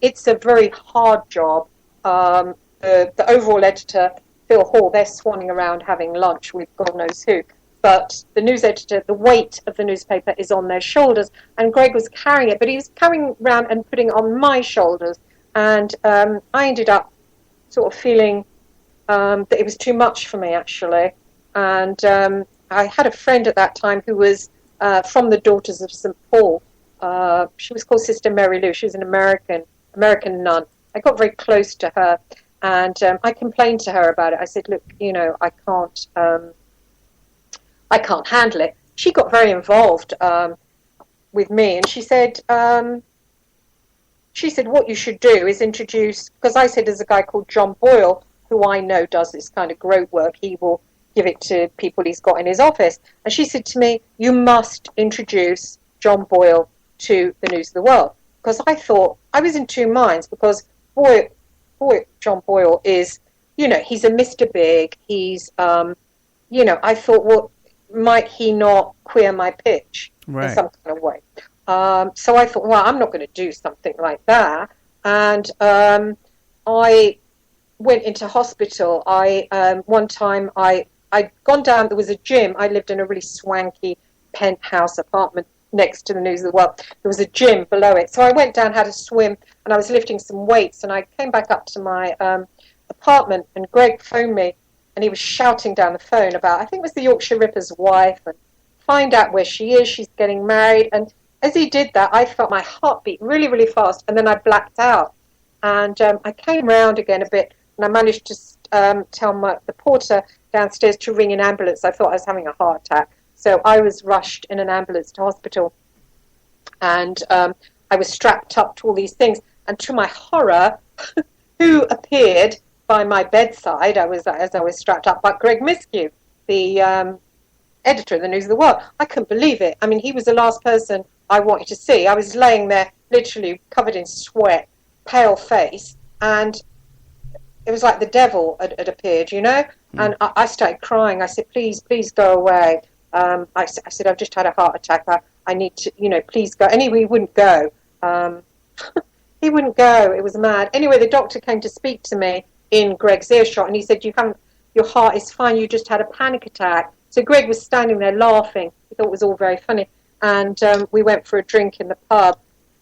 It's a very hard job. The overall editor, Phil Hall, they're swanning around having lunch with God knows who. But the news editor, the weight of the newspaper is on their shoulders, and Greg was carrying it, but he was carrying around and putting it on my shoulders. And I ended up sort of feeling that it was too much for me, actually. And I had a friend at that time who was from the Daughters of St. Paul. She was called Sister Mary Lou. She was an American nun. I got very close to her. And I complained to her about it. I said, look, I can't handle it. She got very involved with me, and she said, what you should do is introduce, because I said there's a guy called John Boyle, who I know does this kind of grope work. He will give it to people he's got in his office. And she said to me, you must introduce John Boyle to the News of the World. Because I thought, I was in two minds, because John Boyle is, he's a Mr. Big. He's, I thought, well, might he not queer my pitch in some kind of way? So I thought, well, I'm not going to do something like that. And I went into hospital. One time I'd gone down, there was a gym. I lived in a really swanky penthouse apartment next to the News of the World. There was a gym below it. So I went down, had a swim, and I was lifting some weights, and I came back up to my apartment, and Greg phoned me, and he was shouting down the phone about, I think it was the Yorkshire Ripper's wife, and find out where she is, she's getting married. And as he did that, I felt my heart beat really, really fast, and then I blacked out. And I came round again a bit, and I managed to tell the porter downstairs to ring an ambulance. I thought I was having a heart attack. So I was rushed in an ambulance to hospital, and I was strapped up to all these things. And to my horror, who appeared by my bedside as I was strapped up? But Greg Miskew, the editor of the News of the World. I couldn't believe it. I mean, he was the last person I wanted to see. I was laying there, literally covered in sweat, pale face, and it was like the devil had appeared, And I started crying. I said, please go away. I said, I've just had a heart attack. I need to, please go. Anyway, he wouldn't go. He wouldn't go. It was mad. Anyway, the doctor came to speak to me in Greg's earshot, and he said, your heart is fine. You just had a panic attack. So Greg was standing there laughing. He thought it was all very funny. And we went for a drink in the pub.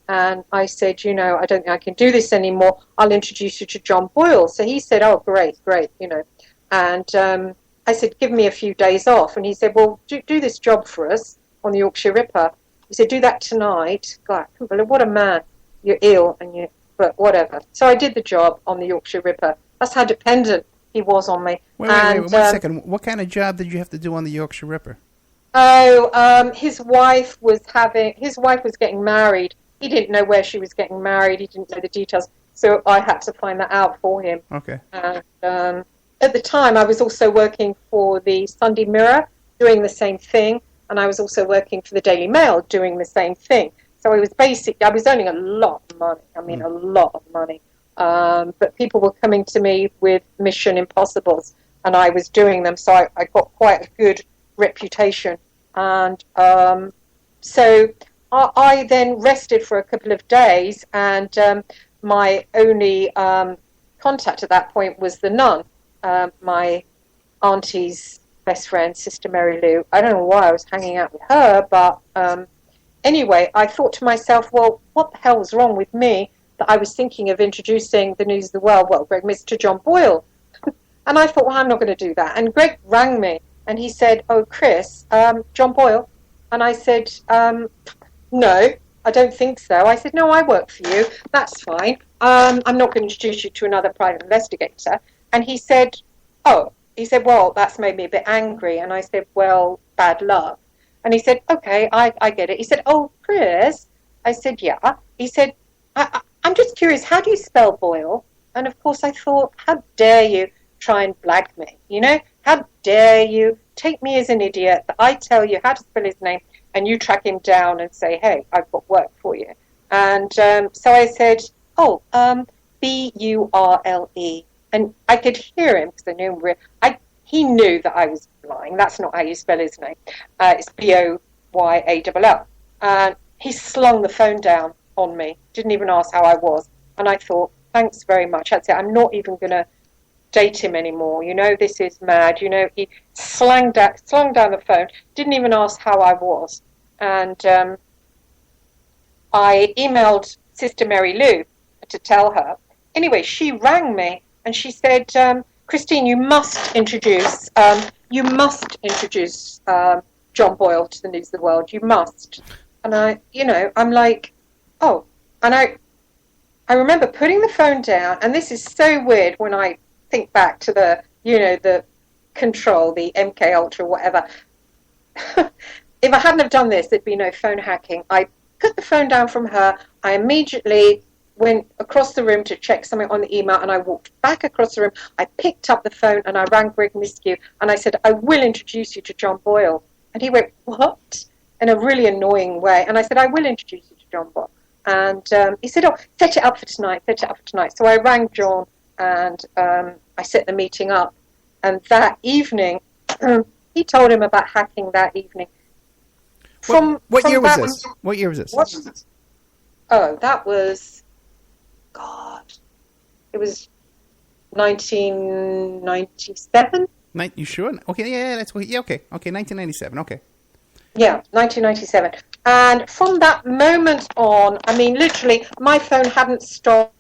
And I said, I don't think I can do this anymore. I'll introduce you to John Boyle. So he said, oh, great. And I said, give me a few days off. And he said, well, do this job for us on the Yorkshire Ripper. He said, do that tonight. God, what a man. You're ill, but whatever. So I did the job on the Yorkshire Ripper. That's how dependent he was on me. Wait, 1 second. What kind of job did you have to do on the Yorkshire Ripper? Oh, his wife was getting married. He didn't know where she was getting married. He didn't know the details. So I had to find that out for him. Okay. And at the time, I was also working for the Sunday Mirror, doing the same thing. And I was also working for the Daily Mail, doing the same thing. So it was I was earning a lot of money. I mean, a lot of money. But people were coming to me with Mission Impossibles, and I was doing them. So I got quite a good reputation. And so I then rested for a couple of days, and my only contact at that point was the nun, my auntie's best friend, Sister Mary Lou. I don't know why I was hanging out with her, but anyway, I thought to myself, well, what the hell was wrong with me that I was thinking of introducing the News of the World, Greg, Mr. John Boyle. And I thought, well, I'm not going to do that. And Greg rang me, and he said, oh, Chris, John Boyle. And I said, no, I don't think so. I said, no, I work for you. That's fine. I'm not going to introduce you to another private investigator. And he said, well, that's made me a bit angry. And I said, well, bad luck. And he said, okay, I get it. He said, oh, Chris. I said, yeah. He said, I'm just curious, how do you spell Boyle? And of course I thought, how dare you try and blag me, How dare you take me as an idiot that I tell you how to spell his name and you track him down and say, hey, I've got work for you. And so I said, B-U-R-L-E. And I could hear him because I knew him. He knew that I was lying. That's not how you spell his name. It's B-O-Y-A-L-L. And he slung the phone down on me. Didn't even ask how I was. And I thought, thanks very much. That's it. I'm not even going to date him anymore. This is mad. He slung down the phone. Didn't even ask how I was. And I emailed Sister Mary Lou to tell her. Anyway, she rang me and she said, Christine, you must introduce John Boyle to the News of the World. You must. And I'm like, oh. And I remember putting the phone down, and this is so weird when I think back to the Control, the MK Ultra, whatever. If I hadn't have done this, there'd be no phone hacking. I put the phone down from her. I immediately went across the room to check something on the email, and I walked back across the room. I picked up the phone, and I rang Greg Miskew, and I said, I will introduce you to John Boyle. And he went, what? In a really annoying way. And I said, I will introduce you to John Boyle. And he said, oh, set it up for tonight. So I rang John, and I set the meeting up. And that evening, he told him about hacking that evening. What year was this? What year was this? Oh, that was, God, it was 1997. You sure? Okay, yeah, okay, 1997, okay. Yeah, 1997. And from that moment on, I mean, literally, my phone hadn't stopped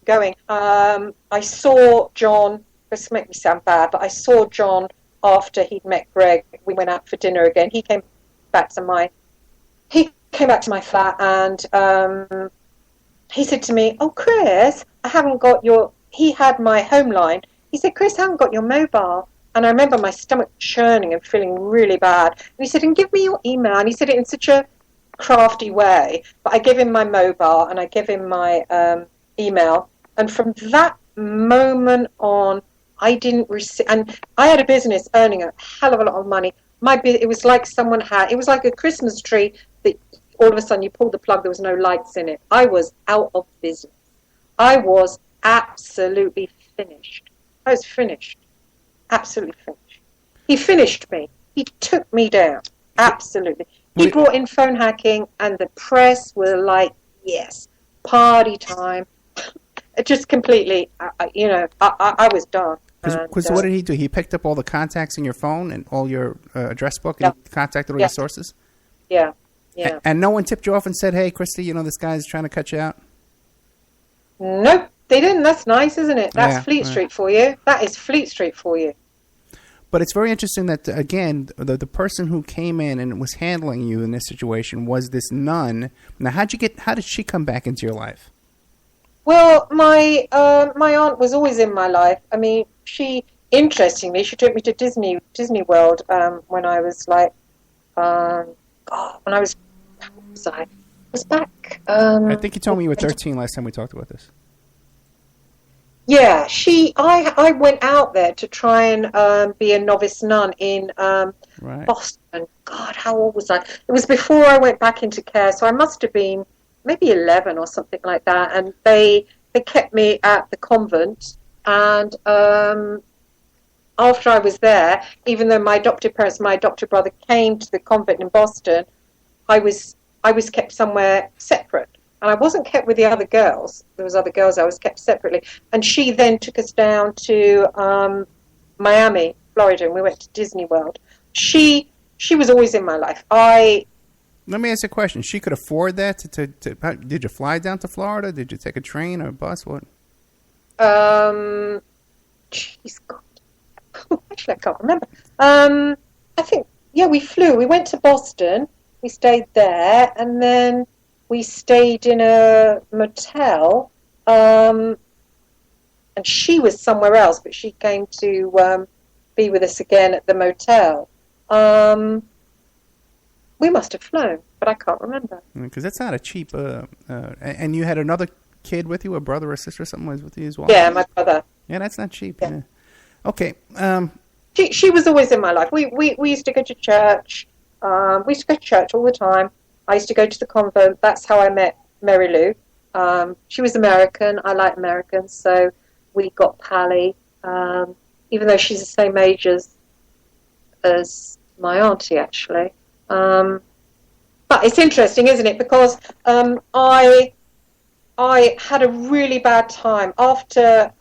going. I saw John, this makes me sound bad, but I saw John after he'd met Greg. We went out for dinner again. He came back to my flat, and he said to me, oh, Chris, I haven't got your... He had my home line. He said, Chris, I haven't got your mobile. And I remember my stomach churning and feeling really bad. And he said, and give me your email. And he said it in such a crafty way. But I gave him my mobile and I gave him my email. And from that moment on, I didn't receive... And I had a business earning a hell of a lot of money. It was like someone had... It was like a Christmas tree that all of a sudden you pulled the plug, there was no lights in it. I was out of business. I was absolutely finished. I was finished. Absolutely finished. He finished me. He took me down. Absolutely. He brought in phone hacking, and the press were like, yes, party time. It just completely, I was done. Because what did he do? He picked up all the contacts in your phone and all your address book, and he contacted all your sources? Yeah. And no one tipped you off and said, hey, Christy, this guy's trying to cut you out? Nope, they didn't. That's nice, isn't it? That's Fleet Street for you. That is Fleet Street for you. But it's very interesting that, again, the person who came in and was handling you in this situation was this nun. Now, how did she come back into your life? Well, my aunt was always in my life. I mean, interestingly, she took me to Disney World when I was like, how was I? Was back. I think you told me you were 13 last time we talked about this. Yeah, I went out there to try and be a novice nun in Boston. God, how old was I? It was before I went back into care, so I must have been maybe 11 or something like that. And they kept me at the convent. And after I was there, even though my adopted brother came to the convent in Boston, I was kept somewhere separate. And I wasn't kept with the other girls. There was other girls. I was kept separately. And she then took us down to Miami, Florida, and we went to Disney World. She was always in my life. Let me ask you a question. She could afford that? Did you fly down to Florida? Did you take a train or a bus? What? Jeez, God. Actually, I can't remember. I think, we flew. We went to Boston. We stayed there, and then we stayed in a motel, and she was somewhere else, but she came to be with us again at the motel. We must have flown, but I can't remember. Because that's not a cheap... and you had another kid with you, a brother or sister or something was with you as well? Yeah, my brother. Yeah, that's not cheap. Yeah. Okay. She was always in my life. We used to go to church. We used to go to church all the time. I used to go to the convent. That's how I met Mary Lou. She was American. I like Americans, so we got pally. Even though she's the same age as my auntie, actually. But it's interesting, isn't it? Because I had a really bad time after.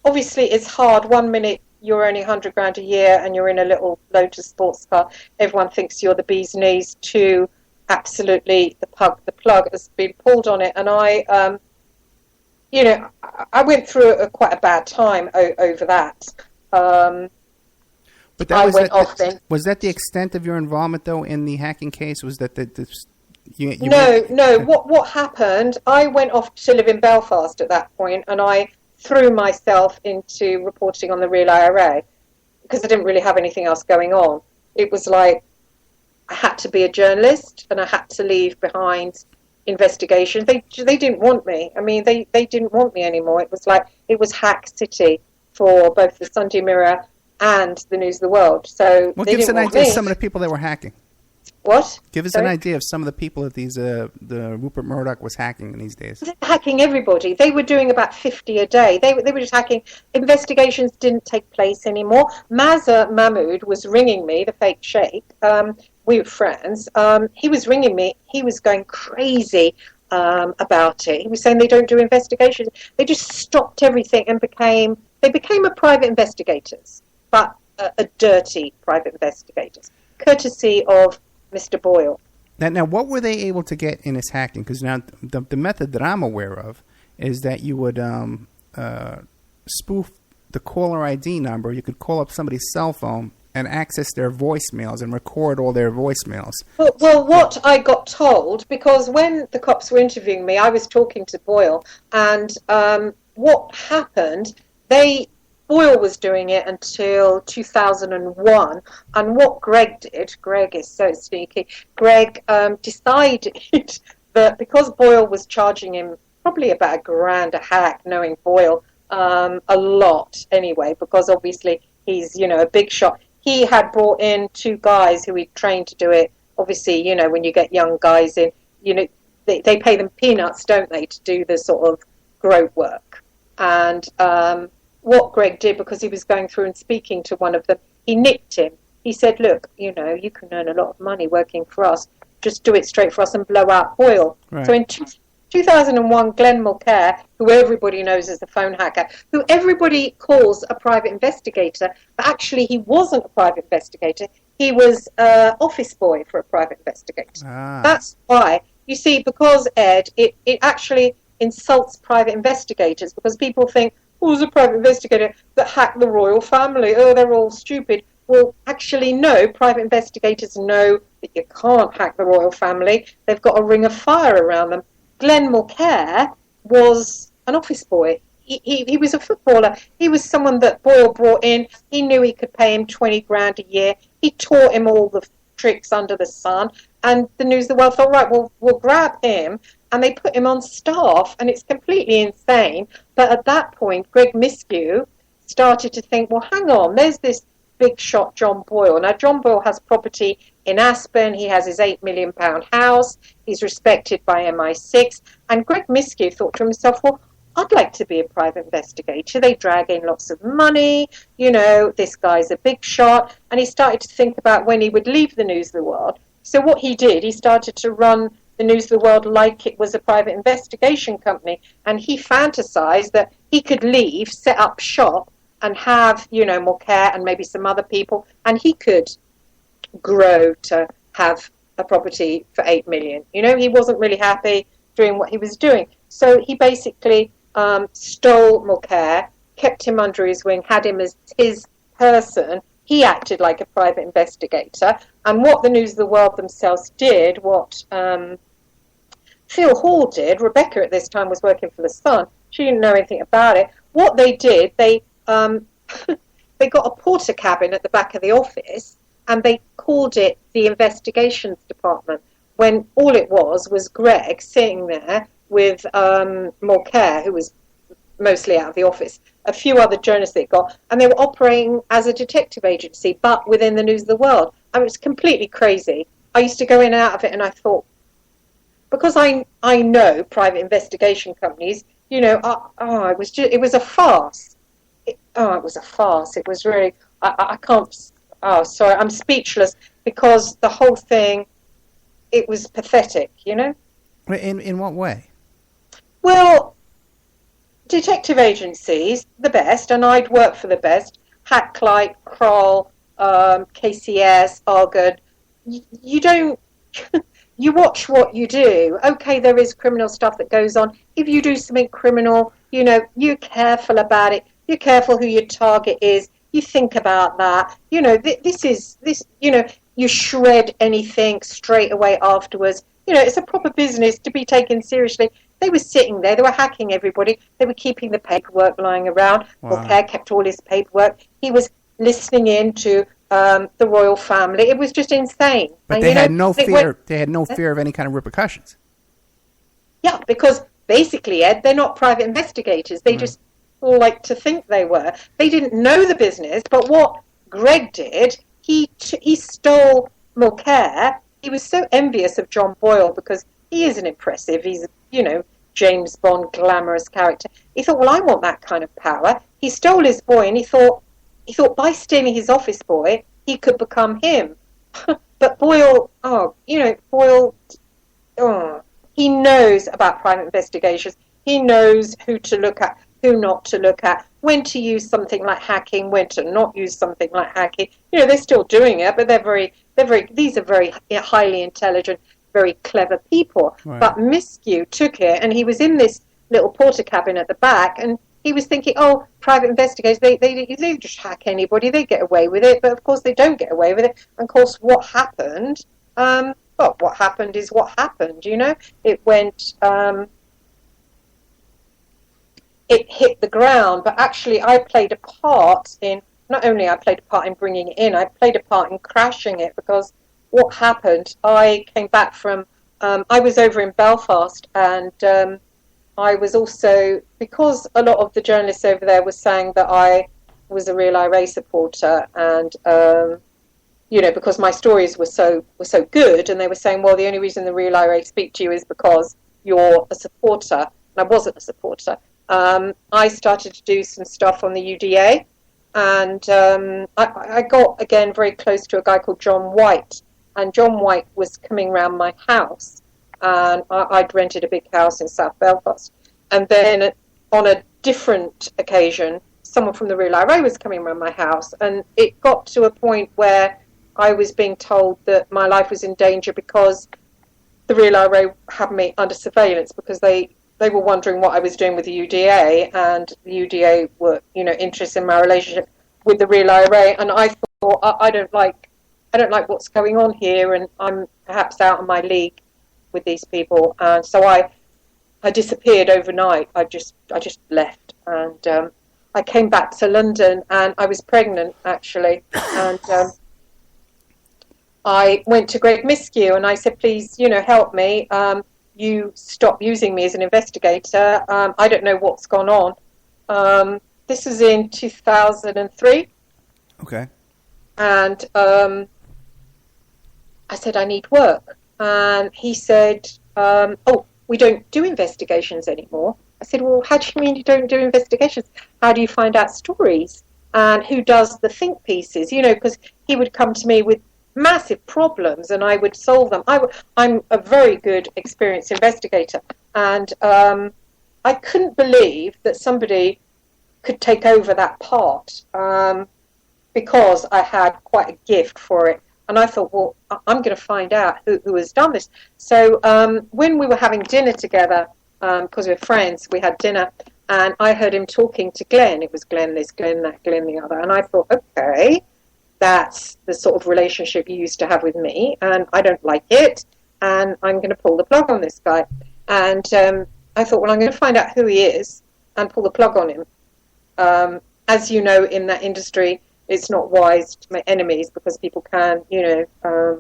Obviously, it's hard. 1 minute you're earning $100,000 a year and you're in a little Lotus sports car. Everyone thinks you're the bee's knees. To absolutely the plug has been pulled on it, and I went through quite a bad time over that. But was that the extent of your involvement, though, in the hacking case? Was that No. What happened? I went off to live in Belfast at that point, and I threw myself into reporting on the Real IRA because I didn't really have anything else going on. It was like I had to be a journalist, and I had to leave behind investigations. They didn't want me. I mean, they didn't want me anymore. It was like it was hack city for both the Sunday Mirror and the News of the World. So give us an idea of some of the people that were hacking. What? Give us an idea of some of the people that the Rupert Murdoch was hacking in these days. Hacking everybody. They were doing about 50 a day. They were just hacking. Investigations didn't take place anymore. Mazza Mahmood was ringing me, the fake sheikh. We were friends. He was ringing me. He was going crazy about it. He was saying they don't do investigations. They just stopped everything and became a private investigators, but a dirty private investigators, courtesy of Mr. Boyle. Now, what were they able to get in this hacking? Because now the method that I'm aware of is that you would spoof the caller ID number. You could call up somebody's cell phone and access their voicemails and record all their voicemails. Well, what I got told, because when the cops were interviewing me, I was talking to Boyle, and what happened, Boyle was doing it until 2001, and what Greg did, Greg is so sneaky, Greg decided that because Boyle was charging him probably about $1,000 a hack, knowing Boyle a lot anyway, because obviously he's, a big shot. He had brought in 2 guys who he'd trained to do it. Obviously, when you get young guys in, they pay them peanuts, don't they, to do the sort of grope work. And what Greg did, because he was going through and speaking to one of them, he nicked him. He said, look, you can earn a lot of money working for us. Just do it straight for us and blow out Boyle. Right. So in 2001, Glenn Mulcair, who everybody knows as the phone hacker, who everybody calls a private investigator, but actually he wasn't a private investigator. He was an office boy for a private investigator. That's why. You see, because, Ed, it actually insults private investigators, because people think, there's a private investigator that hacked the royal family. Oh, they're all stupid. Well, actually, no. Private investigators know that you can't hack the royal family. They've got a ring of fire around them. Glenn Mulcair was an office boy. He was a footballer. He was someone that Boyle brought in. He knew he could pay him $20,000 a year. He taught him all the tricks under the sun. And the News of the World thought, right, we'll grab him. And they put him on staff, and it's completely insane. But at that point, Greg Miskew started to think, well, hang on, there's this big shot John Boyle. Now, John Boyle has property in Aspen. He has his £8 million house. He's respected by MI6. And Greg Miskew thought to himself, well, I'd like to be a private investigator. They drag in lots of money. This guy's a big shot. And he started to think about when he would leave the News of the World. So what he did, he started to run the News of the World like it was a private investigation company. And he fantasized that he could leave, set up shop, and have, Mulcair and maybe some other people, and he could grow to have a property for $8 million. He wasn't really happy doing what he was doing. So he basically stole Mulcair, kept him under his wing, had him as his person. He acted like a private investigator. And what the News of the World themselves did, what Phil Hall did, Rebecca at this time was working for The Sun, she didn't know anything about it. What they did, they got a porter cabin at the back of the office, and they called it the investigations department, when all it was Greg sitting there with Mulcair, who was mostly out of the office, a few other journalists they got, and they were operating as a detective agency, but within the News of the World. I mean, it's completely crazy. I used to go in and out of it, and I thought, because I know private investigation companies, it was a farce. It was a farce. It was really, I can't, sorry, I'm speechless, because the whole thing, it was pathetic, In what way? Well, detective agencies, the best, and I'd work for the best, Hacklight, Kroll, KCS, Argod, you don't... You watch what you do. Okay, there is criminal stuff that goes on. If you do something criminal, you're careful about it. You're careful who your target is. You think about that. You shred anything straight away afterwards. It's a proper business to be taken seriously. They were sitting there. They were hacking everybody. They were keeping the paperwork lying around. Wow. Mulcair kept all his paperwork. He was listening in to the royal family. It was just insane. But they had no fear. They had no fear of any kind of repercussions. Yeah, because basically, Ed, they're not private investigators. They just like to think they were. They didn't know the business. But what Greg did, he stole Mulcair. he was so envious of John Boyle because he isn't impressive. He's, James Bond glamorous character. He thought, well, I want that kind of power. He stole his boy, and he thought by stealing his office boy, he could become him. But Boyle, he knows about private investigations. He knows who to look at, who not to look at, when to use something like hacking, when to not use something like hacking. They're still doing it, but these are very highly intelligent, very clever people. Right. But Miscue took it, and he was in this little porter cabin at the back, and he was thinking, private investigators, they just hack anybody, they get away with it. But of course they don't get away with it. And of course what happened, what happened is what happened, It went, it hit the ground, but actually I played a part in, not only I played a part in bringing it in, I played a part in crashing it, because what happened, I came back from, I was over in Belfast, and I was also, because a lot of the journalists over there were saying that I was a real IRA supporter, and because my stories were so good, and they were saying, well, the only reason the real IRA speak to you is because you're a supporter, and I wasn't a supporter. I started to do some stuff on the UDA, and I got, again, very close to a guy called John White, and John White was coming round my house, and I'd rented a big house in South Belfast. And then on a different occasion, someone from the Real IRA was coming around my house, and it got to a point where I was being told that my life was in danger because the Real IRA had me under surveillance, because they were wondering what I was doing with the UDA, and the UDA were, interested in my relationship with the Real IRA, and I thought, I don't like what's going on here, and I'm perhaps out of my league with these people, and so I disappeared overnight. I just left, and I came back to London, and I was pregnant actually, and I went to Greg Miscue, and I said, please, help me. You stop using me as an investigator. I don't know what's gone on. This was in 2003. Okay. And I said, I need work. And he said, we don't do investigations anymore. I said, well, how do you mean you don't do investigations? How do you find out stories? And who does the think pieces? Because he would come to me with massive problems, and I would solve them. I'm a very good, experienced investigator, and I couldn't believe that somebody could take over that part, because I had quite a gift for it. And I thought, well, I'm going to find out who has done this. So when we were having dinner together, because we're friends, we had dinner, and I heard him talking to Glenn. It was Glenn this, Glenn that, Glenn the other. And I thought, okay, that's the sort of relationship you used to have with me, and I don't like it, and I'm going to pull the plug on this guy. And I thought, well, I'm going to find out who he is and pull the plug on him. As you know, in that industry, it's not wise to make enemies, because people can,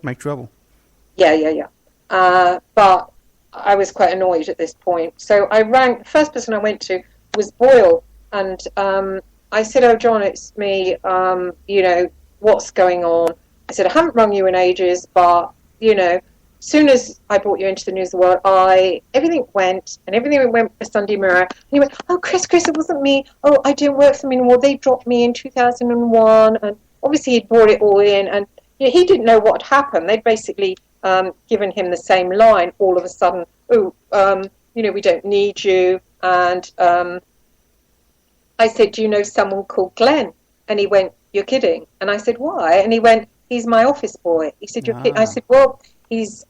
make trouble. Yeah. But I was quite annoyed at this point. So I rang, the first person I went to was Boyle, and I said, oh, John, it's me, what's going on? I said, I haven't rung you in ages, but, as soon as I brought you into the News of the World, everything went for Sunday Mirror. And he went, oh, Chris, it wasn't me. Oh, I didn't work for them anymore. They dropped me in 2001. And obviously he'd brought it all in, and he didn't know what had happened. They'd basically given him the same line all of a sudden. Oh, we don't need you. And I said, do you know someone called Glenn? And he went, you're kidding. And I said, why? And he went, he's my office boy. He said, you're kidding. I said, well, he's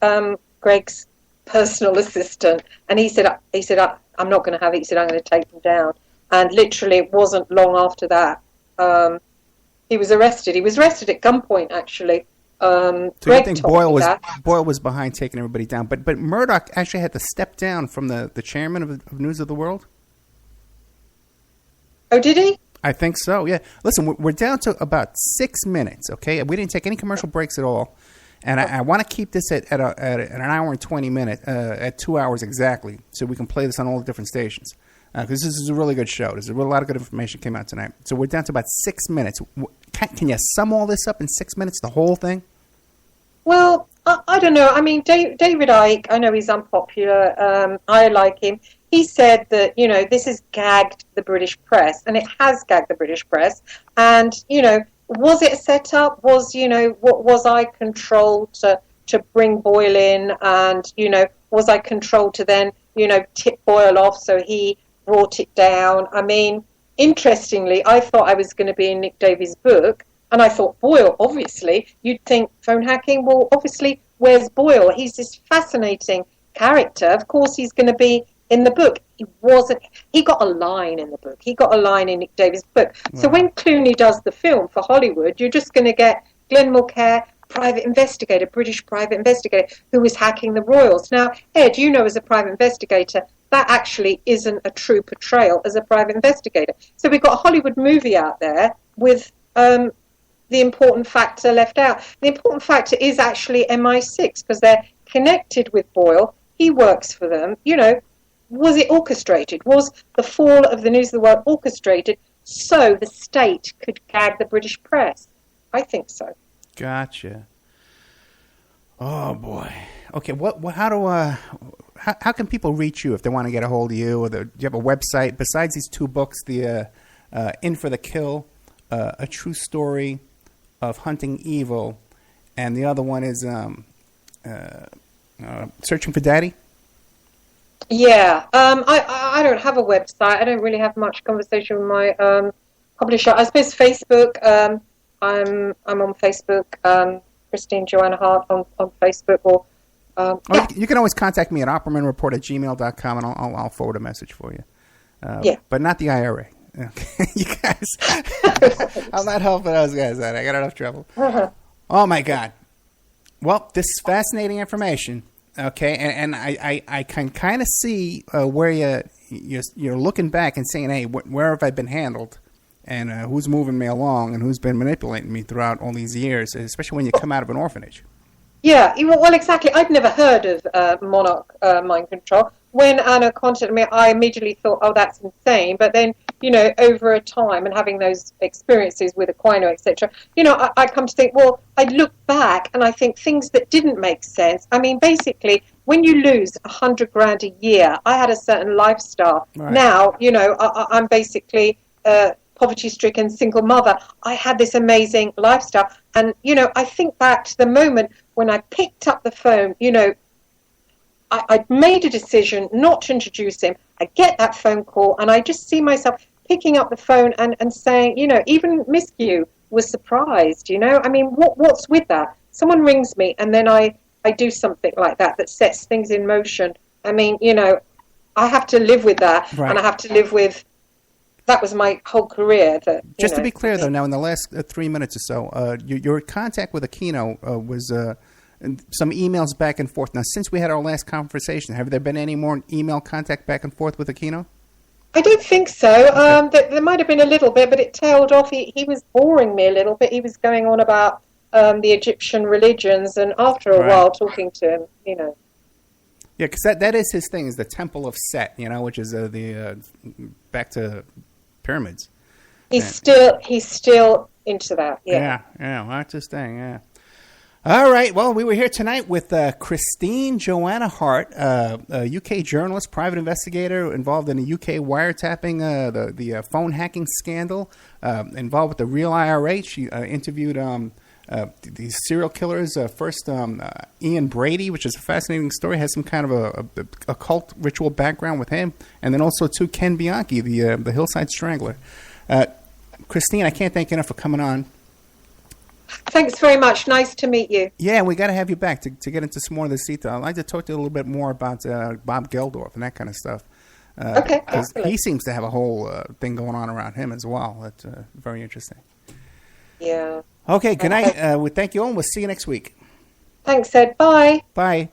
Greg's personal assistant. And he said, I'm not going to have it. He said, I'm going to take him down. And literally, it wasn't long after that, he was arrested. He was arrested at gunpoint, actually. So you think Boyle was behind taking everybody down, but Murdoch actually had to step down from the chairman of News of the World? Oh, did he? I think so, yeah. Listen, we're down to about 6 minutes, okay? We didn't take any commercial breaks at all. And I want to keep this at an hour and 20 minutes, at 2 hours exactly, so we can play this on all the different stations. Because this is a really good show. There's a lot of good information came out tonight. So we're down to about 6 minutes. Can you sum all this up in 6 minutes, the whole thing? Well, I don't know. I mean, David Icke, I know he's unpopular. I like him. He said that, this has gagged the British press, and it has gagged the British press. And, was it a setup? Was I controlled to bring Boyle in? And, was I controlled to then, tip Boyle off so he brought it down? I mean, interestingly, I thought I was going to be in Nick Davies' book. And I thought, Boyle, obviously, you'd think phone hacking, well, obviously, where's Boyle? He's this fascinating character. Of course, he's going to be in the book. He wasn't. He got a line in the book. He got a line in Nick Davies' book. Wow. So when Clooney does the film for Hollywood, you're just going to get Glenn Mulcaire, private investigator, British private investigator, who was hacking the royals. Now, Ed, as a private investigator, that actually isn't a true portrayal as a private investigator. So we've got a Hollywood movie out there with the important factor left out. The important factor is actually MI6 because they're connected with Boyle. He works for them. Was it orchestrated? Was the fall of the News of the World orchestrated so the state could gag the British press? I think so. Gotcha. Oh boy. Okay. How can people reach you if they want to get a hold of you? Or do you have a website besides these two books? The In for the Kill, A True Story of Hunting Evil, and the other one is Searching for Daddy. Yeah, I don't have a website. I don't really have much conversation with my publisher. I suppose Facebook. I'm on Facebook. Christine Joanna Hart on Facebook. Or yeah. You can always contact me at oppermanreport@gmail.com, and I'll forward a message for you. Yeah, but not the IRA. Okay, you guys. I'm not helping those guys out. I got enough trouble. Uh-huh. Oh my God. Well, this is fascinating information. Okay, and I can kind of see where you're looking back and saying, hey, where have I been handled, and who's moving me along, and who's been manipulating me throughout all these years, especially when you come out of an orphanage. Yeah, well, exactly. I'd never heard of Monarch mind control. When Anna contacted me, I immediately thought, oh, that's insane. But then, over a time and having those experiences with Aquino, etc., I come to think, well, I look back and I think things that didn't make sense. I mean, basically, when you lose $100,000 a year, I had a certain lifestyle. Right. Now, I'm basically poverty-stricken single mother. I had this amazing lifestyle. And, I think back to the moment when I picked up the phone, I'd made a decision not to introduce him. I get that phone call, and I just see myself picking up the phone and saying, even Miss Q was surprised, I mean, what's with that? Someone rings me, and then I do something like that sets things in motion. I mean, I have to live with that, right. And I have to live with, that was my whole career. Just to be clear, though, now in the last 3 minutes or so, your contact with Aquino was some emails back and forth. Now, since we had our last conversation, have there been any more email contact back and forth with Aquino? I don't think so. Okay. There might have been a little bit, but it tailed off. He was boring me a little bit. He was going on about the Egyptian religions, and after a while, talking to him, Yeah, because that is his thing, is the Temple of Set, which is the back to pyramids. He's still into that. Yeah. Well, that's his thing. Yeah. All right. Well, we were here tonight with Christine Joanna Hart, a UK journalist, private investigator involved in the UK wiretapping, the phone hacking scandal, involved with the real IRA. She interviewed these serial killers. First, Ian Brady, which is a fascinating story, has some kind of a occult ritual background with him, and then also to Ken Bianchi, the Hillside Strangler. Christine, I can't thank you enough for coming on. Thanks very much. Nice to meet you. Yeah, we got to have you back to get into some more of this detail. I'd like to talk to you a little bit more about Bob Geldorf and that kind of stuff. Okay, because he seems to have a whole thing going on around him as well. That's very interesting. Yeah. Okay, good night. We thank you all, and we'll see you next week. Thanks, Ed. Bye. Bye.